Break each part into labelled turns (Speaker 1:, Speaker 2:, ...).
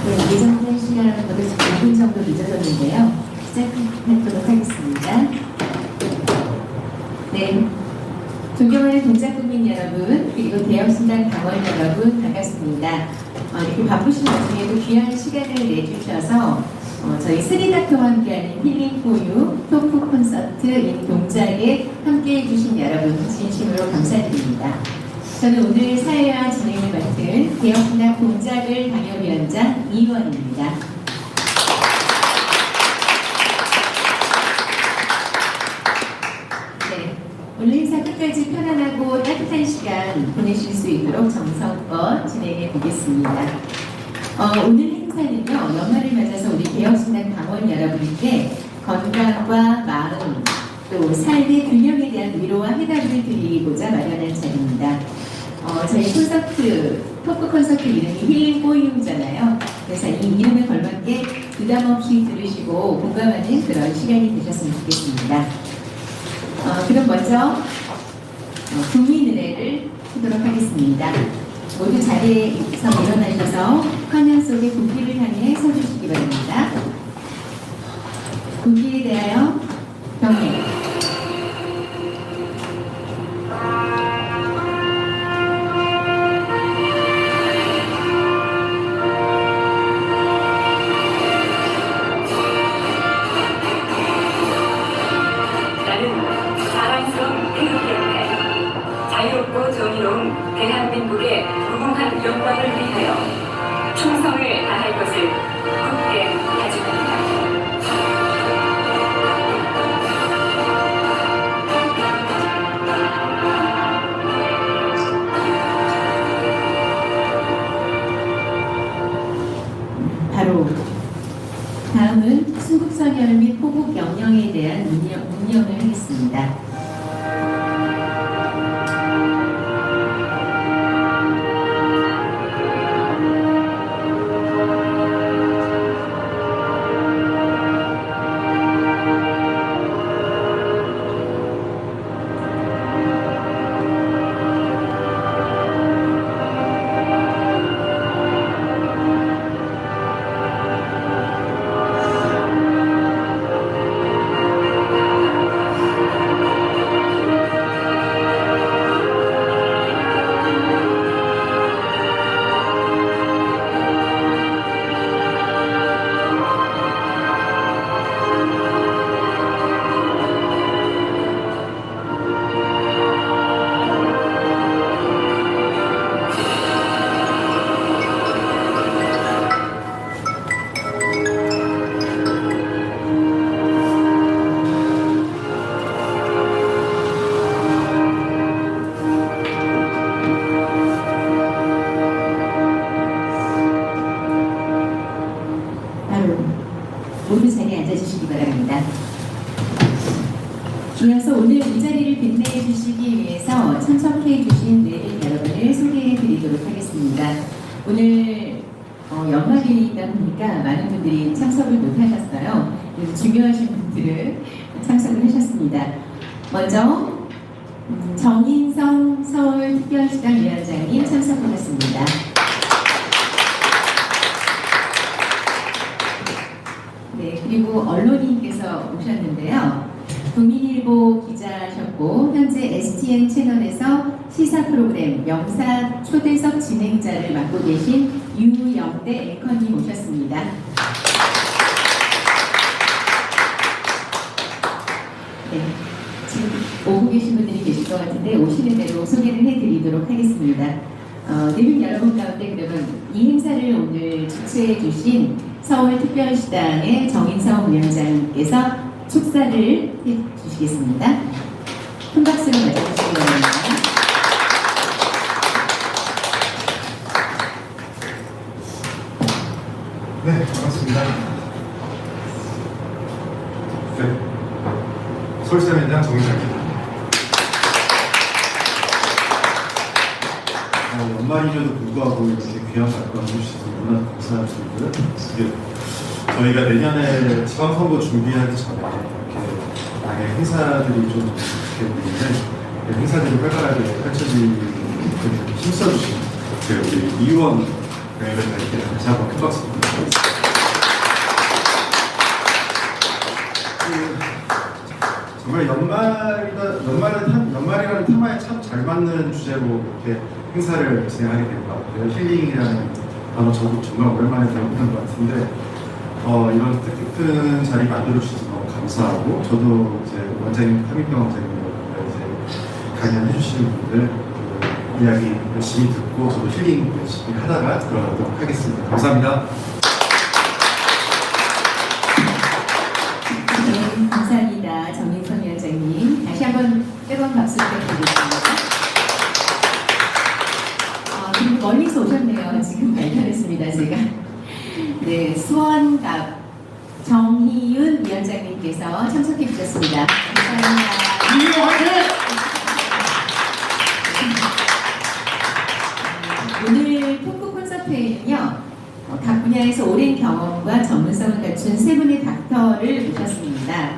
Speaker 1: 네, 예정된 시간보다 5분 정도 늦어졌는데요. 시작하도록 하겠습니다. 네, 존경하는 동작국민 여러분, 그리고 대역신당 당원 여러분, 반갑습니다. 이렇게 바쁘신 와중에도 귀한 시간을 내주셔서 저희 스리닥터와 함께하는 힐링포유 토크 콘서트인 동작에 함께해 주신 여러분 진심으로 감사드립니다. 저는 오늘 사회와 진행을 맡은 대역신당 동작을 당협위원장 이원입니다. 네, 오늘 행사 끝까지 편안하고 따뜻한 시간 보내실 수 있도록 정성껏 진행해 보겠습니다. 오늘 행사는요, 연말을 맞아서 우리 개혁신당 당원 여러분께 건강과 마음, 또 삶의 균형에 대한 위로와 해답을 드리고자 마련한 자리입니다. 저희 콘서트, 토크 콘서트 이름이 힐링포유잖아요. 그래서 이 이름에 걸맞게 부담 없이 들으시고 공감하는 그런 시간이 되셨으면 좋겠습니다. 그럼 먼저 국민은혜를 하도록 하겠습니다. 모두 자리에서 일어나셔서 화면 속에 국기를 향해 서주시기 바랍니다. 국기에 대하여 경례.
Speaker 2: 자유롭고 정의로운 대한민국의 무궁한 영광을 위하여 충성을 다할 것을 굳게 다짐합니다.
Speaker 1: 바로 다음은 순국선열 및 호국 영령에 대한 운영을 하겠습니다. 모두 자리에 앉아주시기 바랍니다. 이어서 오늘 이 자리를 빛내해 주시기 위해서 참석해 주신 내일 여러분을 소개해 드리도록 하겠습니다. 오늘 연말이다 보니까 많은 분들이 참석을 못 하셨어요. 그래서 중요하신 분들은 참석을 하셨습니다. 먼저 정인성 서울특별시당 위원장님 참석하셨습니다. 네, 그리고 언론인께서 오셨는데요. 국민일보 기자셨고 현재 STN 채널에서 시사 프로그램 영사 초대석 진행자를 맡고 계신 유영대 앵커님 오셨습니다. 네, 지금 오고 계신 분들이 계실 것 같은데 오시는 대로 소개를 해드리도록 하겠습니다. 내분 여러분 가운데 그러면 이 행사를 오늘 주최해 주신 서울특별시당의 정인성 위원장님께서 축사를 해주시겠습니다. 큰 박수로 맞아주시기 바랍니다.
Speaker 3: 네, 반갑습니다. 네, 서울시당위원장 정인성입니다. 연말이라도 불구하고 이렇게 귀한 발걸음 해주셔서 너무나 감사드리고요. 저희가 내년에 지방선거 준비하기 전에 이렇게 많은 행사들이 좀 있게 되는데 행사들이 활발하게 펼쳐지게 힘써주신 우리 이원 위원장님께 다시 한번 큰 박수 부탁드립니다. 정말 연말이라는 테마에 참 잘 맞는 주제로 이렇게 행사를 진행하게 된 것 같아요. 힐링이라는 단어 저도 정말 오랜만에 들어보는 것 같은데 이런 뜻깊은 자리 만들어 주셔서 너무 감사하고 저도 이제 원장님 하민경 원장님과 이제 강연해 주시는 분들 그 이야기 열심히 듣고 저도 힐링 열심히 하다가 들어가도록 하겠습니다. 감사합니다.
Speaker 1: 네, 감사합니다. 정민선 위원장님. 다시 한번 뜨거운 박수 부탁드리겠습니다. 그리고 멀리서 오셨네요. 지금 발견했습니다, 제가. 네, 수원갑 정희윤 위원장님께서 참석해 주셨습니다. 감사합니다. 오늘 토크 콘서트에는요, 각 분야에서 오랜 경험과 전문성을 갖춘 세 분의 닥터를 모셨습니다.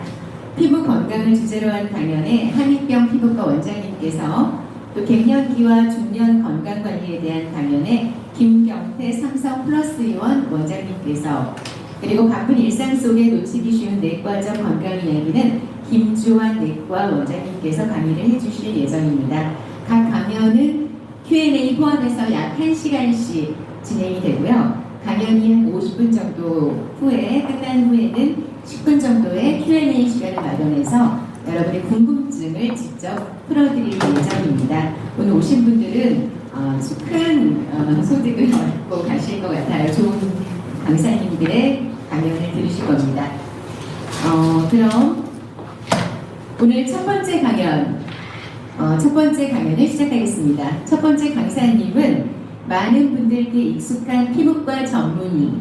Speaker 1: 피부 건강을 주제로 한 강연에 한익병 피부과 원장님께서 또 갱년기와 중년 건강 관리에 대한 강연에 김경태 삼성 플러스 의원 원장님께서 그리고 바쁜 일상 속에 놓치기 쉬운 내과적 건강 이야기는 김주환 내과 원장님께서 강의를 해주실 예정입니다. 각 강연은 Q&A 포함해서 약 1시간씩 진행이 되고요. 강연이 한 50분 정도 후에 끝난 후에는 10분 정도의 Q&A 시간을 마련해서 여러분의 궁금증을 직접 풀어드릴 예정입니다. 오늘 오신 분들은 아주 큰 소득을 얻고 가실 것 같아요. 좋은 강사님들의 강연을 들으실 겁니다. 그럼 오늘 첫 번째 강연을 시작하겠습니다. 첫 번째 강사님은 많은 분들께 익숙한 피부과 전문의,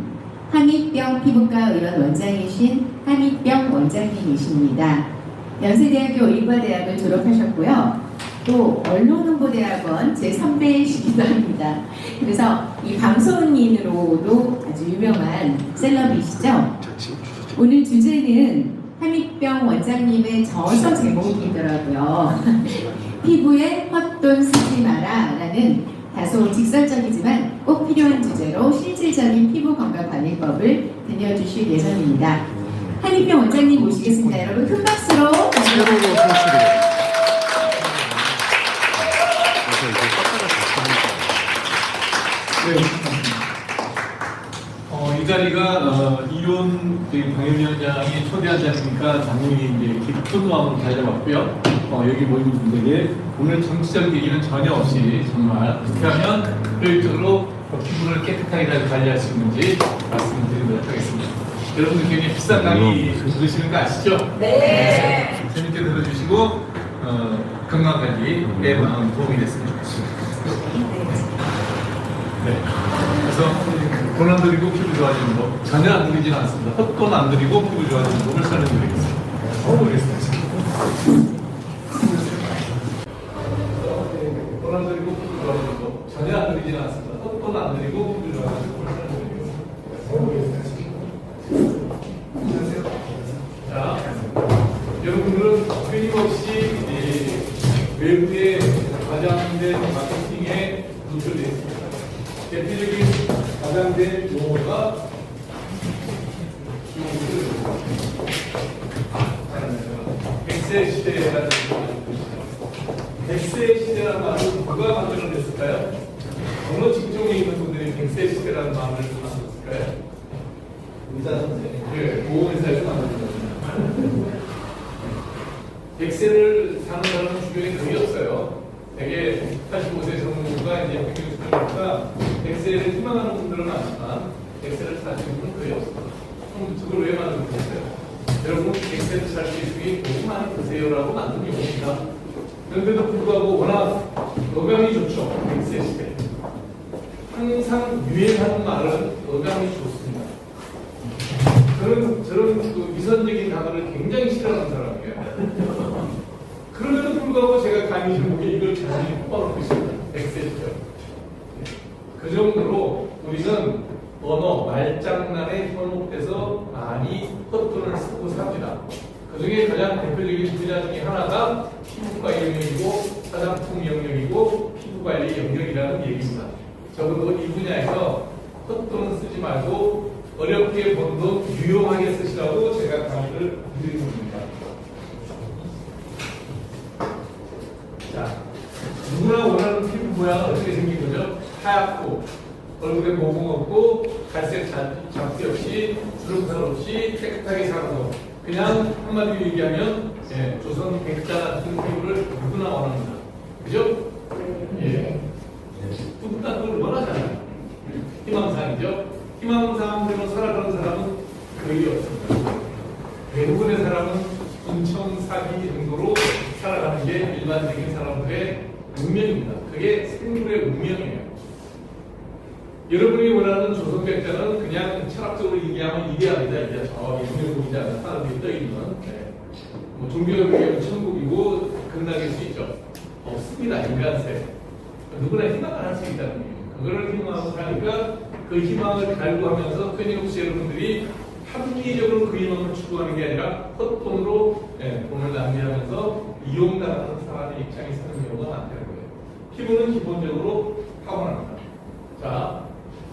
Speaker 1: 한익병 피부과 의원 원장이신 한익병 원장님이십니다. 연세대학교 의과대학을 졸업하셨고요. 또 언론홍보대학원 제 선배이시기도 합니다. 그래서 이 방송인으로도 아주 유명한 셀럽이시죠. 오늘 주제는 한익병 원장님의 저서 제목이더라고요. 피부에 헛돈 쓰지 마라 라는 다소 직설적이지만 꼭 필요한 주제로 실질적인 피부 건강 관리법을 들려주실 예정입니다. 한익병 원장님 모시겠습니다. 여러분 큰 박수로
Speaker 4: 이 자리가 이론 방위위원장이 초대한 자리니까 당연히 이제 깊은 마음으로 다잡았고요. 여기 모인 분들에게 오늘 정치적 얘기는 전혀 없이 정말 어떻게 하면 효율적으로 피부를 깨끗하게 잘 관리할 수 있는지 말씀을 드리도록 하겠습니다. 여러분들 굉장히 비싼 강의 들으시는 거 아시죠? 네. 재밌게 들어주시고 건강 관리에 많은 도움이 됐으면 좋겠습니다. 네. 그래서 돈 안 들이고 피부 좋아지는 법 전혀 안 들이지는 않습니다. 헛돈 안 들이고 피부 좋아지는 법을 설명드리겠습니다. 모르겠습니다. 돈 안 들이고 피부 좋아지는 법 전혀 안 들이지는 않습니다. 헛돈 안 들이고 피부 좋아지는 법을 설명드리겠습니다. 모르겠습니다. 자, 여러분들은 끊임없이 외부의 과장된 마케팅에 노출되어 있습니다. 대표적인 과장된 용어가 백세 시대라는 것이죠. 백세 시대라는 말을 누가 만들어냈을까요? 어느 직종에 있는 분들이 백세 시대라는 말을 만들었을까요? 의사 선생. 네, 보험회사에서 만들었습니다. 백세를 사는 사람은 주변에 거의 없어요. 되게 85세 정도가 이제 평균수니까 백세를 희망하는 분들은 많지만 백세를 사시는 분은 거의 없습니다. 그럼 그걸 왜 만들었어요? 여러분 백세를 살 수 있으니 돈 많이 드세요라고 만든 용어입니다. 그런데도 불구하고 워낙 억양이 좋죠. 백세 시대. 항상 유행하는 말은 억양이 좋습니다. 저는 그 위선적인 단어를 굉장히 싫어하는 사람이에요. 그럼에도 불구하고 제가 강의 제목에 이걸 자신이 뽑아놓고 있습니다. 백세죠. 그 정도로 우리는 언어, 말장난에 현혹돼서 많이 헛돈을 쓰고 삽니다. 그 중에 가장 대표적인 분야 중에 하나가 피부과 영역이고 화장품 영역이고 피부관리 영역이라는 얘기입니다. 적어도 이 분야에서 헛돈은 쓰지 말고 어렵게 본 돈 유용하게 쓰시라고 제가 강의를 드리는 겁니다. 자, 누구나 원하는 피부 모양은 어떻게 생긴 거죠? 하얗고 얼굴에 모공 없고 갈색 잡티 없이 주름살 없이 깨끗하게 자라서 그냥 한마디로 얘기하면 조선 백자 같은 피부를 누구나 원합니다. 그죠? 예. 뚝딱 그걸 원하잖아요. 희망사항이죠. 희망사항대로 살아가는 사람은 거의 없습니다. 대부분의 사람은 인청사기 정도로 살아가는 게 일반적인 사람들의 운명입니다. 그게 생물의 운명이에요. 여러분이 원하는 조선 백자는 그냥 철학적으로 얘기하면 이데아입니다. 이제 저기 동료국이지 않은 사람들이 떠있는 뭐 종교적으로 얘기하면 천국이고 그런다길 수 있죠. 없습니다. 인간세. 누구나 희망을 할 수 있다는 거예요. 그거를 희망하고 사니까 그 희망을 갈구하면서 끊임없이 여러분들이 합리적으로 그 희망을 추구하는 게 아니라 헛돈으로 돈을 낭비하면서 이용당하는 사람의 입장에 서는 경우가 많다는 거예요. 피부는 기본적으로 타고납니다. 자,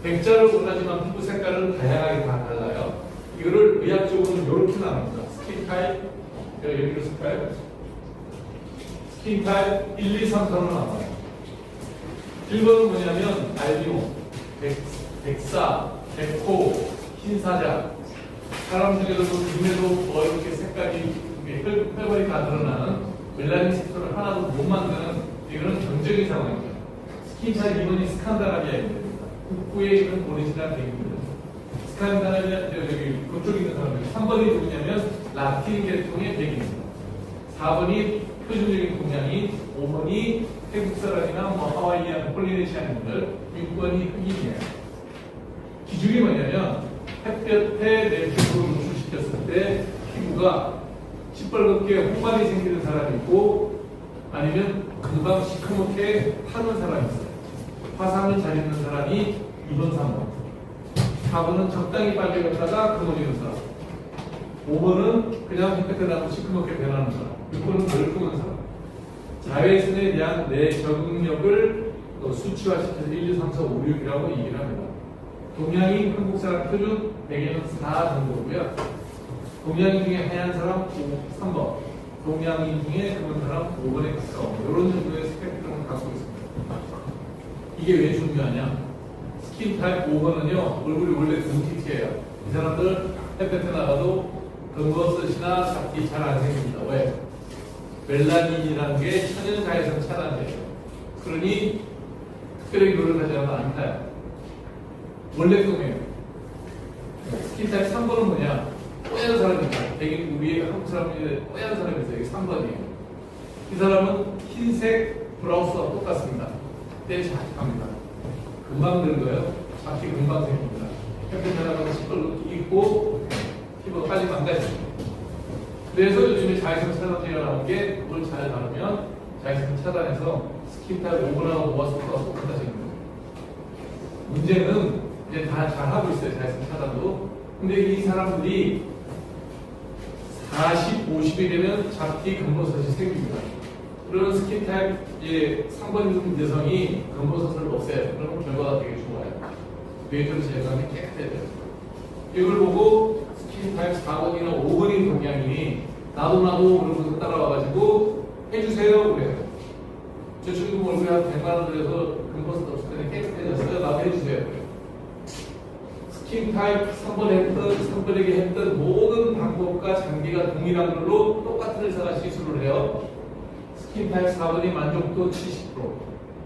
Speaker 4: 백자를 원하지만 피부 색깔은 다양하게 다 달라요. 이거를 의학적으로는 이렇게 나눕니다. 스킨 타입, 여기로 쓸까요? 스킨 타입 1, 2, 3, 4로 나와요. 1번은 뭐냐면 알비노, 백사, 백호, 흰사자. 사람 중에서도 눈에도 이렇게 색깔이 혈관이 다 드러나는 멜라닌 색소를 하나도 못 만드는 이거는 정적인 상황입니다. 스킨 타입 2번이 스칸다라비아입니다. 북부에 있는 오리지널 백입니다. 스칸다라비아 여기 그쪽에 있는 사람들. 3번이 누구냐면 라틴 계통의 백입니다. 4번이 표준적인 동양인, 5번이 태국 사람이나 하와이안, 폴리네시안인들, 6번이 흑인이에요. 기준이 뭐냐면 햇볕에 내 피부를 노출시켰을 때 피부가 시뻘겋게 홍반이 생기는 사람이 있고 아니면 금방 시커멓게 타는 사람이 있어요. 화상을 잘 입는 사람이 2번, 3번. 4번은 적당히 빨개졌다가 금어지는 사람. 5번은 그냥 햇볕에 나고 시커멓게 변하는 사람. 6번은 덜 사람. 자외선에 대한 내 적응력을 수치화시켜서 1, 2, 3, 4, 5, 6이라고 얘기를 합니다. 동양인, 한국 사람 표준 100에는 4 정도고요. 동양인 중에 하얀 사람 3번, 동양인 중에 그런 사람 5번에 가까워. 이런 정도의 스펙트럼을 갖고 있습니다. 이게 왜 중요하냐? 스킨 타입 5번은요, 얼굴이 원래 둥티티예요. 이 사람들 햇볕에 나가도 검버섯이나 잡티 잘 안 생깁니다. 왜? 멜라닌이라는 게 천연 자외선 차단제예요. 그러니 특별히 노력하지 않아도 안 타요. 원래 꿈이에요. 스킨 타입 3번은 뭐냐? 뽀얀 사람입니다. 백인 우리의 한국 사람인데 뽀얀 사람이 있어요. 이게 3번이에요. 이 사람은 흰색 브라우스와 똑같습니다. 때 자식합니다. 금방 늙어요. 잡티 금방 생깁니다. 햇볕에 나가서 시뻘겋게 입고 피부가 빨리 망가집니다. 그래서 요즘에 자외선 차단제가 나온 게 그걸 잘 바르면 자외선 차단해서 스킨 타입 5번하고 모아스가 똑같다 생깁니다. 문제는 이제 다 잘하고 있어요. 자외선 차단도. 근데 이 사람들이 40, 50이 되면 잡티 검버섯이 생깁니다. 그런 스킨 타입 3번 여성이 검버섯을 없애요. 그러면 결과가 되게 좋아요. 뇌절 제거하면 깨끗해져요. 이걸 보고 스킨 타입 4번이나 5번인 동양인이 나도 그러면서 따라와가지고 해주세요 그래요. 저 친구 얼굴에 한 100만 원 들여서 검버섯 없을 때는 깨끗해졌어요. 나도 해주세요 그래요. 스킨 타입 3번에게 했던 모든 방법과 장비가 동일한 걸로 똑같은 의사가 시술을 해요. 스킨 타입 4번이 만족도 70%,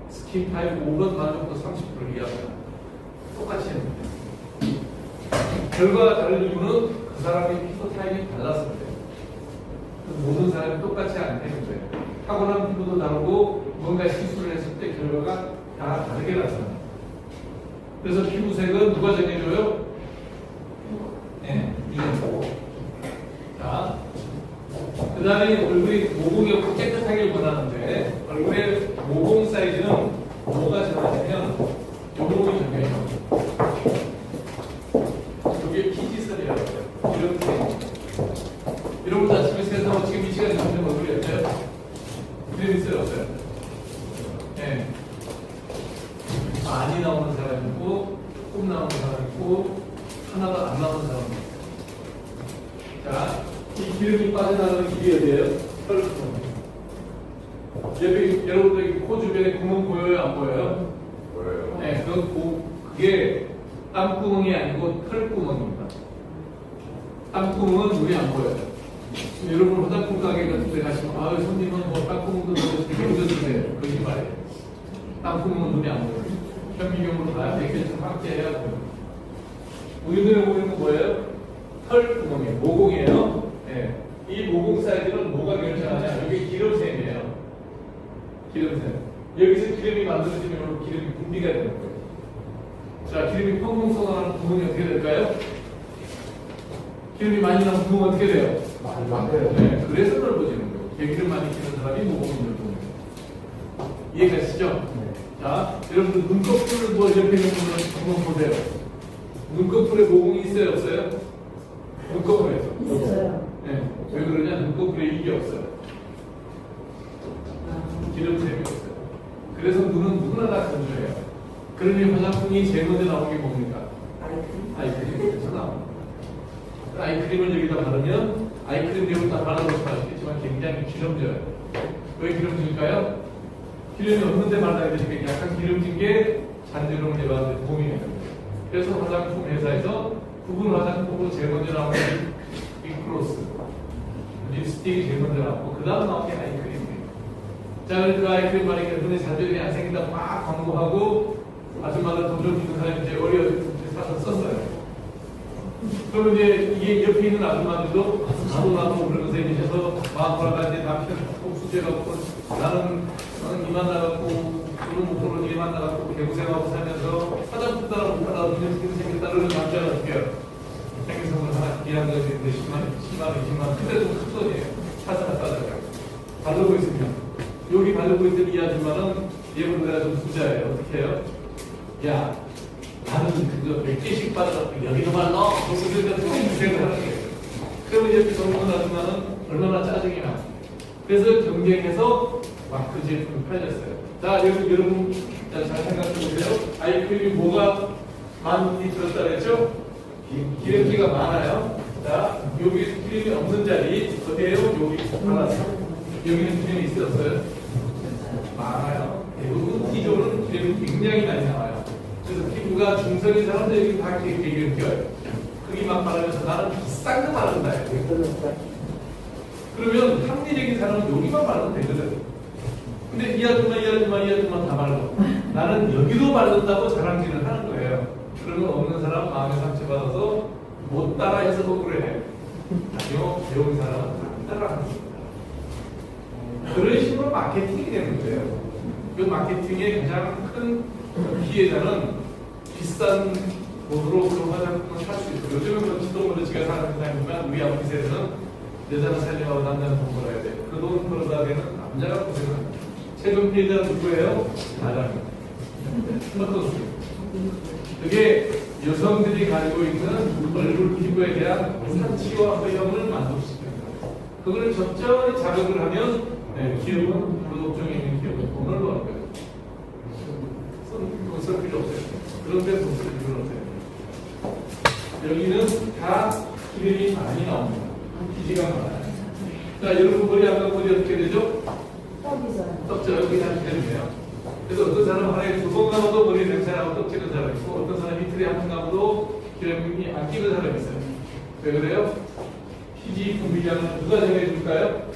Speaker 4: 스킨 타입 5번 만족도 30%를 이해합니다. 똑같이 합니다. 결과가 다른 이유는 그 사람의 피부 타입이 달랐을 때 모든 사람이 똑같지 않다는 거예요. 타고난 피부도 다르고 뭔가 시술을 했을 때 결과가 다 다르게 나타납니다. 그래서 피부색은 누가 정해줘요? 네, 이건. 자, 그 다음에 얼굴이 모공이 없고 깨끗하게 원하는데 얼굴의 모공 사이즈는 뭐가 정하냐면 모공이 정해요. 이게 피지선이라고 해요. 이렇게. 여러분 아침에 세서 지금 이 시간에 점점 얼굴이 어때요? 그림 있어요? 없어요? 네. 많이 나오는 사람 있고 조금 나오는 사람 있고 하나가 안 나오는 사람. 자, 이 기름이 빠져나가는 길이 어디예요? 혈구멍. 여러분들 코 주변에 구멍 보여요? 안 보여요?
Speaker 5: 보여요.
Speaker 4: 네, 그게 땀구멍이 아니고 털구멍입니다. 땀구멍은 눈이 안 보여요. 여러분 화장품 가게 같은 데 가시면 아유 손님은 뭐 땀구멍도 되게 묻어주세요. 거짓말이에요. 땀구멍은 눈이 안 보여요. 현미경으로 다 이렇게 좀 확대해야 보여요. 우리 눈에 보이는 건 뭐예요? 털구멍이에요. 모공이에요. 네. 이 모공 사이즈는 뭐가 결정하냐? 이게 기름샘이에요. 기름샘. 여기서 기름이 만들어지면 기름이 분비가 되는 거예요. 자, 기름이 펑펑 쏟아나는 구멍이 어떻게 될까요? 기름이 많이 나면 구멍 어떻게 돼요?
Speaker 5: 많이 막혀요.
Speaker 4: 네, 그래서 넓어지는 거예요. 기름 많이 끼는 사람이 모공이 넓은 거예요. 이해가시죠? 자, 여러분들 눈꺼풀을 뭐 옆에 있는 분은 한번 보세요. 눈꺼풀에 모공이 있어요, 없어요? 눈꺼풀에서.
Speaker 1: 있어요.
Speaker 4: 네, 왜 그러냐? 눈꺼풀에 이게 없어요. 기름샘이 없어요. 그래서 눈은 누구나 다 건조해요. 그러니 화장품이 제일 먼저 나오는 게 뭡니까? 아이크림에서 나옵니다. 아이크림을 여기다 바르면 아이크림 여기다 발라놓고 아시겠지만 굉장히 기름져요. 왜 기름질까요? 기름이 없는데 발라야 되니까 약간 기름진 게 잔주름을 예방하는 데 도움이 됩니다. 그래서 화장품 회사에서 부분 화장품으로 제일 먼저 나오는 게 립글로스, 립스틱이 제일 먼저 나오고 그 다음 나오는 게 아이크림이에요. 자, 그 아이크림 바르니까 눈에 잔주름이 안 생긴다고 막 광고하고 아줌마들 돈 좀 주는 사람이 이제 어려워서 사서 썼어요. 그러면 이제 이게 옆에 있는 아줌마들도 사도 나도 그러면서 계셔서 막 돌아가 이제 남편 수제갖고 나는 이만 나갔고 그런 목표로 이만 나갔고 개고생하고 살면서 화장품 따라 못 받아 눈에 생겼다 그러는 남자는 어떻게 해요? 생기성을 하나 기한 것이 있는데 10만 원, 20만 원 그때 좀 큰 돈이에요. 사서 갖다가 바르고 있으면 여기 바르고 있던 이 아줌마는 얘보다 좀 부자예요. 어떻게 해요? 야, 나는 그거 100개씩 받아갖고 여기도 말라. 무슨 소리 같은 거 생각을 하는 거예요. 그러면 이렇게 젊은 아줌마는 얼마나 짜증이 나. 그래서 경쟁해서 막 그 제품이 팔렸어요. 자, 여러분 잘 생각해 보세요. 아이크림이 뭐가 많이 들었다 그랬죠? 기름기가 많아요. 자, 여기 기름이 없는 자리 어디에요? 여기 발랐어요. 여기는 기름이 있었어요? 많아요. 대부분 기존은 기름이 굉장히 많이 나와요. 그래서 피부가 중성인 사람들이 다 이렇게 기름 껴요. 크기만 바르면서 나는 비싼 거 바른다. 그러면 합리적인 사람은 여기만 바르면 되거든. 근데 이 아줌마 다 바르고 나는 여기도 바른다고 자랑질을 하는 거예요. 그러면 없는 사람 마음에 상처받아서 못 따라해서 억울해요. 아니요, 배운 사람은 안 따라하는 겁니다. 그런 식으로 마케팅이 되는 거예요. 그 마케팅의 가장 큰 피해자는 비싼 돈으로 그런 화장품을 살 수 있고 요즘은 지도문을 제가 사는 세상이지만 우리 아버지 세대는 여자는 살림하고 남자는 돈 벌어야 돼. 그 돈 벌어다 되는 남자가 고생합니다. 최근 피해자는 누구예요? 나라입니다. 어떤 수요? 그게 여성들이 가지고 있는 얼굴 피부에 대한 사치와 허영을 만족시킵니다. 그걸 적절히 자극을 하면 기업은 노동청에 있는 기업은 돈을 버는 거예요. 돈 쓸 필요 없어요. 그런데 돈 쓸 필요는 없어요. 여기는 다 기름이 많이 나옵니다. 기지가 많아요. 자, 여러분 머리 아까 머리 어떻게 되죠? 떡져 여기 다시 되는데요. 그래서 어떤 사람은 하루에 2번 감아도 머리 냄새나고 떡지는 사람이 있고 어떤 사람이 이틀에 한 번 감아도 기름이 안 끼는 사람이 있어요. 왜 그래요? 피지 분비량은 누가 정해줄까요?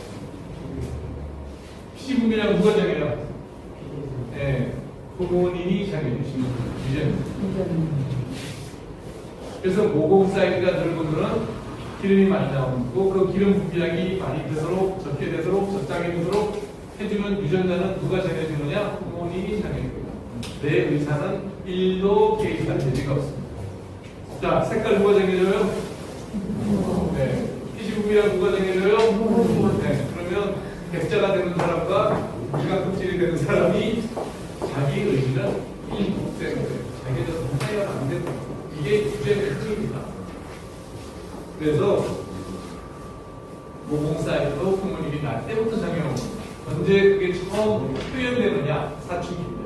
Speaker 4: 피지 분비량은 누가 정해요? 네, 부모님이 정해주시는 유전. 그래서 모공 사이즈가 넓은 거는 기름이 많이 나오고 그 기름 분비량이 많이 되도록 적게 되도록 적당히 되도록 해주는 유전자는 누가 정해주느냐? 부모님이 정해줍니다. 내 의사는 1도 개입한 재미가 없습니다. 자, 색깔 누가 정해줘요? 네. 피지 분비량 누가 정해줘요? 네. 그러면 백자가 되는 사람과 미각급질이 되는 사람이 자기 의지는 1% 자기는 차이가 안 됩니다. 이게 유전의 특징입니다. 그래서 모공 사이즈도 부모님이 날 때부터 정해놓습니다. 언제 그게 처음 표현되느냐? 사춘기입니다.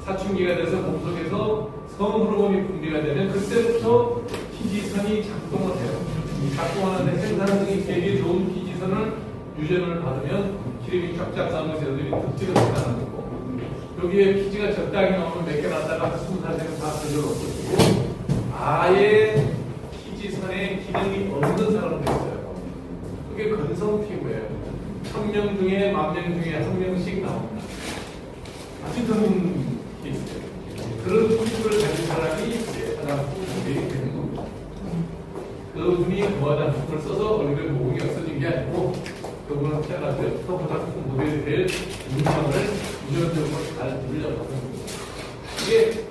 Speaker 4: 사춘기가 돼서 몸속에서 성 호르몬이 분비가 되면 그때부터 피지선이 작동을 해요. 이 작동하는데 생산성이 되게 좋은 피지선을 유전을 받으면 기름이 쫙쫙 나오는 새들이 득지가 된다는 거고, 여기에 피지가 적당히 나오면 몇 개 났다가 20살 되면 다 그대로 없어지고, 아예 피지선에 기능이 없는 사람도 있어요. 그게 건성 피부예요. 1000명 중에 10,000명 중에 1명씩 나옵니다. 아주 드문 케이스예요. 그런 피부를 가진 사람이 화장품이 되는 겁니다. 그분이 화장품을 써서 얼굴에 모공이 없어진 게 아니고, 그분은 태어나서부터 화장품 모델이 될 운명을 유전적으로 잘 물려받은 겁니다. 이게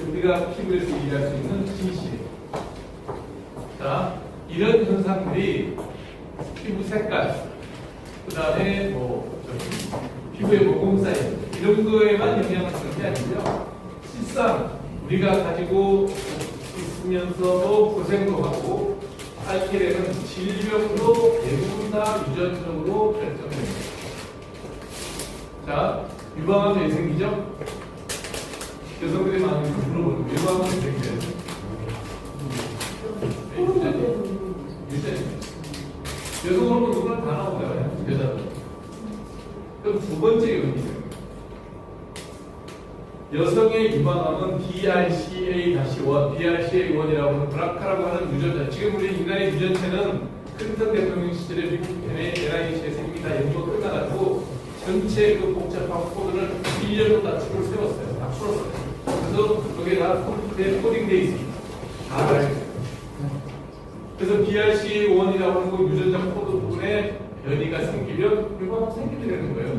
Speaker 4: 우리가 피부에서 이해할 수 있는 진실이에요. 자, 이런 현상들이 피부 색깔, 그 다음에 피부에 모공 쌓임, 이런 거에만 영향을 주는 게 아니고요. 실상 우리가 가지고 있으면서도 고생도 하고 앓게 되는 질병도 대부분 다 유전적으로 결정됩니다. 자, 유방암 왜 생기죠? 여성들이 많이 물어보는 거, 유방암 왜 생겨요? 유전입니다. 여성 호르몬 누구나 다 나오잖아요, 여자들. 그럼 두 번째 의미입니다. 여성의 유방암은 BRCA-1, BRCA1이라고 하는 브라카라고 하는 유전자. 지금 우리 인간의 유전체는 클린턴 대통령 시절에 미국 편의 NIH에서 이미 다 연구가 끝나가지고 전체 그 복잡한 코드를 1년으로 다 줄을 세웠어요. 다 풀었어요. 그래서 거기에 다 코딩되어 있습니다. 다 알아요. 그래서 BRCA1이라고 하는 그 유전자 코드 부분에 변이가 생기면 유방암 생기게 되는 거예요.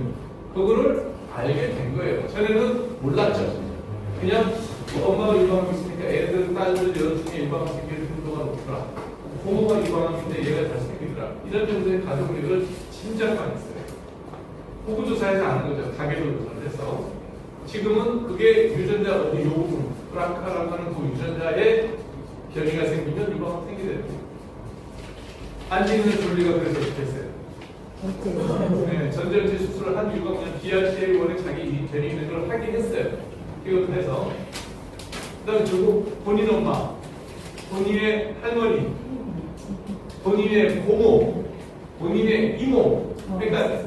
Speaker 4: 그거를 알게 된 거예요. 전에는 몰랐죠. 그냥 엄마가 유방암이 있으니까 애들, 딸들 여러 중에 유방암 생기는 빈도가 높더라. 부모가 유방암인데 얘가 잘 생기더라. 이런 정도의 가족력을 진짜 많이 써요. 호구조사에서 아는 거죠. 다계도 조사를 해서. 지금은 그게 유전자 어디 요구, 브라카라고 하는 그 유전자에 변이가 생기면 유방암 생기게 됩니다. 안지는 논리가 그래서 어떻게 했어요? 네, 전절제 수술을 한 이유가 그냥 BRCA1에 자기 변이 있는 걸 확인했어요. 이것도 해서. 그 다음에 저거 본인 엄마, 본인의 할머니, 본인의 고모, 본인의 이모, 그러니까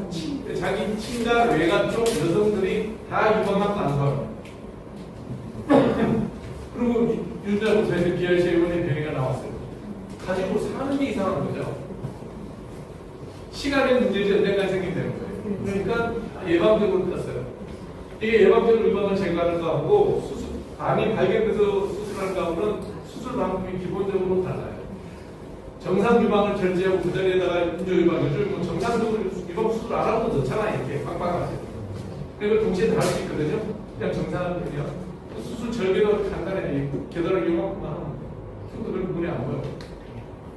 Speaker 4: 자기 친가 외가 쪽 여성들이 다 유방암 난소합니다. 그리고 유전자부터에서 BRCA1의 변이가 나왔어요. 가지고 사는 게 이상한 거죠. 시간의 문제지 언젠가 생긴다는 거예요. 그러니까 예방적으로 떴어요. 이게 예방적으로 유방을 제거하는 거하고 암이 발견돼서 수술하는 거하고는 수술 방법이 기본적으로 달라요. 정상 유방을 절제하고 그 자리에다가 인조 유방, 요즘 뭐 정상적으로 유방 수술 안 하고도 넣잖아요. 이렇게 빡빡하게. 그리고 동시에 다 할 수 있거든요. 그냥 정상은요. 수술 절개도 간단해. 겨드랑이 요만큼만 하면 흉터들 눈에 안 보여.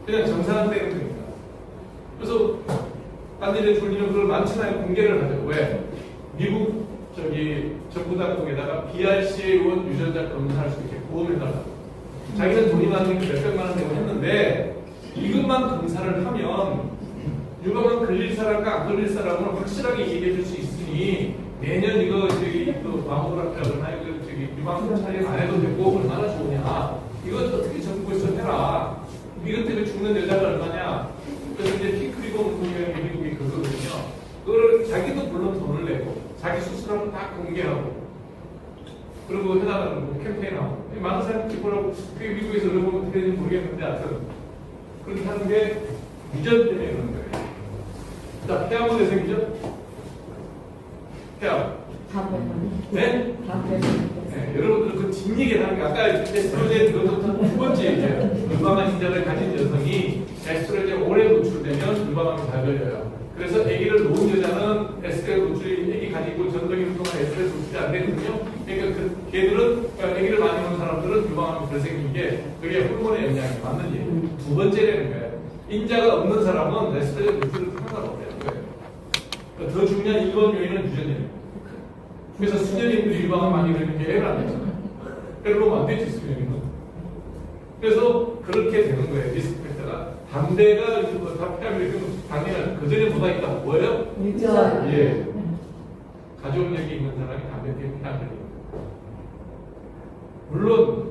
Speaker 4: 그냥 정상은 되는 겁니다. 그래서 딴일에 돌리는 그걸 많지나요. 공개를 하죠. 왜? 미국 정부당국에다가 BRCA1 유전자 검사할 수 있게 보험해달라고. 자기는 돈이 많으니까 몇백만 원 내고 했는데 이것만 검사를 하면 유방암 걸릴 사람과 안 걸릴 사람은 확실하게 얘기해 줄 수 있으니 내년 이거 또 마모그라피라거나 유방암 촬영 안 해도 되고 얼마나 좋으냐. 이거 어떻게 정부에서 해라. 이것 때문에 죽는 여자가 얼마냐. 그래서 이제 핑크리본 미국이 그거거든요. 그걸 자기도 물론 돈을 내고 자기 수술하면 다 공개하고 그리고 해나가는 거 캠페인하고 많은 사람들이 뭐라고 그게 미국에서 여러분 어떻게 되는지 모르겠는데 하여튼 그렇게 하는 게 유전 때문에 그런 거예요. 자, 폐암은 왜 생기죠? 폐암. 네? 네, 여러분들 그 뒷얘기를 하는 게 아까 에스트로겐 그것도 두 번째 얘기예요. 유방암 인자를 가진 여성이 에스트로겐에 오래 노출되면 유방암이 잘 걸려요. 그래서 아기를 놓은 여자는 에스트로겐 노출이 아기 가지고 전동이 동안 에스트로겐 노출이 안 되거든요. 그러니까 그 걔들은 아기를 많이 놓은 사람들은 유방암이 덜 생긴 게 그게 호르몬의 영향이 맞는 얘기예요. 두 번째라는 거예요. 인자가 없는 사람은 에스트로겐 노출을 상관없다는 거예요. 더 중요한 1번 요인은 유전입니다. 그래서 수녀님들이 유방암 많이 걸리는 게 애를 안 되잖아요. 애를 놓으면 안 되지, 수녀님은. 그래서 그렇게 되는 거예요, 리스크 팩터가. 담배가 다 폐암이 되면 당연히 그 전에 뭐가 있다. 뭐예요?
Speaker 1: 유전.
Speaker 4: 예. 가족력이 있는 사람이 담배 때문에 폐암 걸립니다. 물론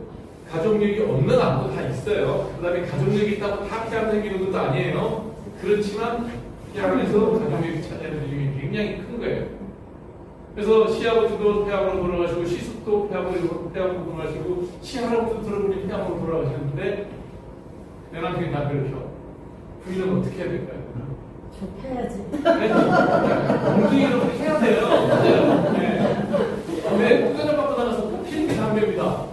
Speaker 4: 가족력이 없는 암도 다 있어요. 그 다음에 가족력이 있다고 다 폐암 생기는 것도 아니에요. 그렇지만 폐암에서 가족력이 차지하는 비중이 굉장히 큰 거예요. 그래서 시아버지도 폐암으로 돌아가시고 시숙도 폐암으로 돌아가시고 시할아버지도 들어보니 폐암으로 돌아가시는데 내 남편이 담배를 펴. 부인은 어떻게 해야 될까요?
Speaker 5: 좁혀야지.
Speaker 4: 엉덩이로 해야 돼요. 네. 왜 국가장 받고 나가서 꼭 피는 게 담배입니다.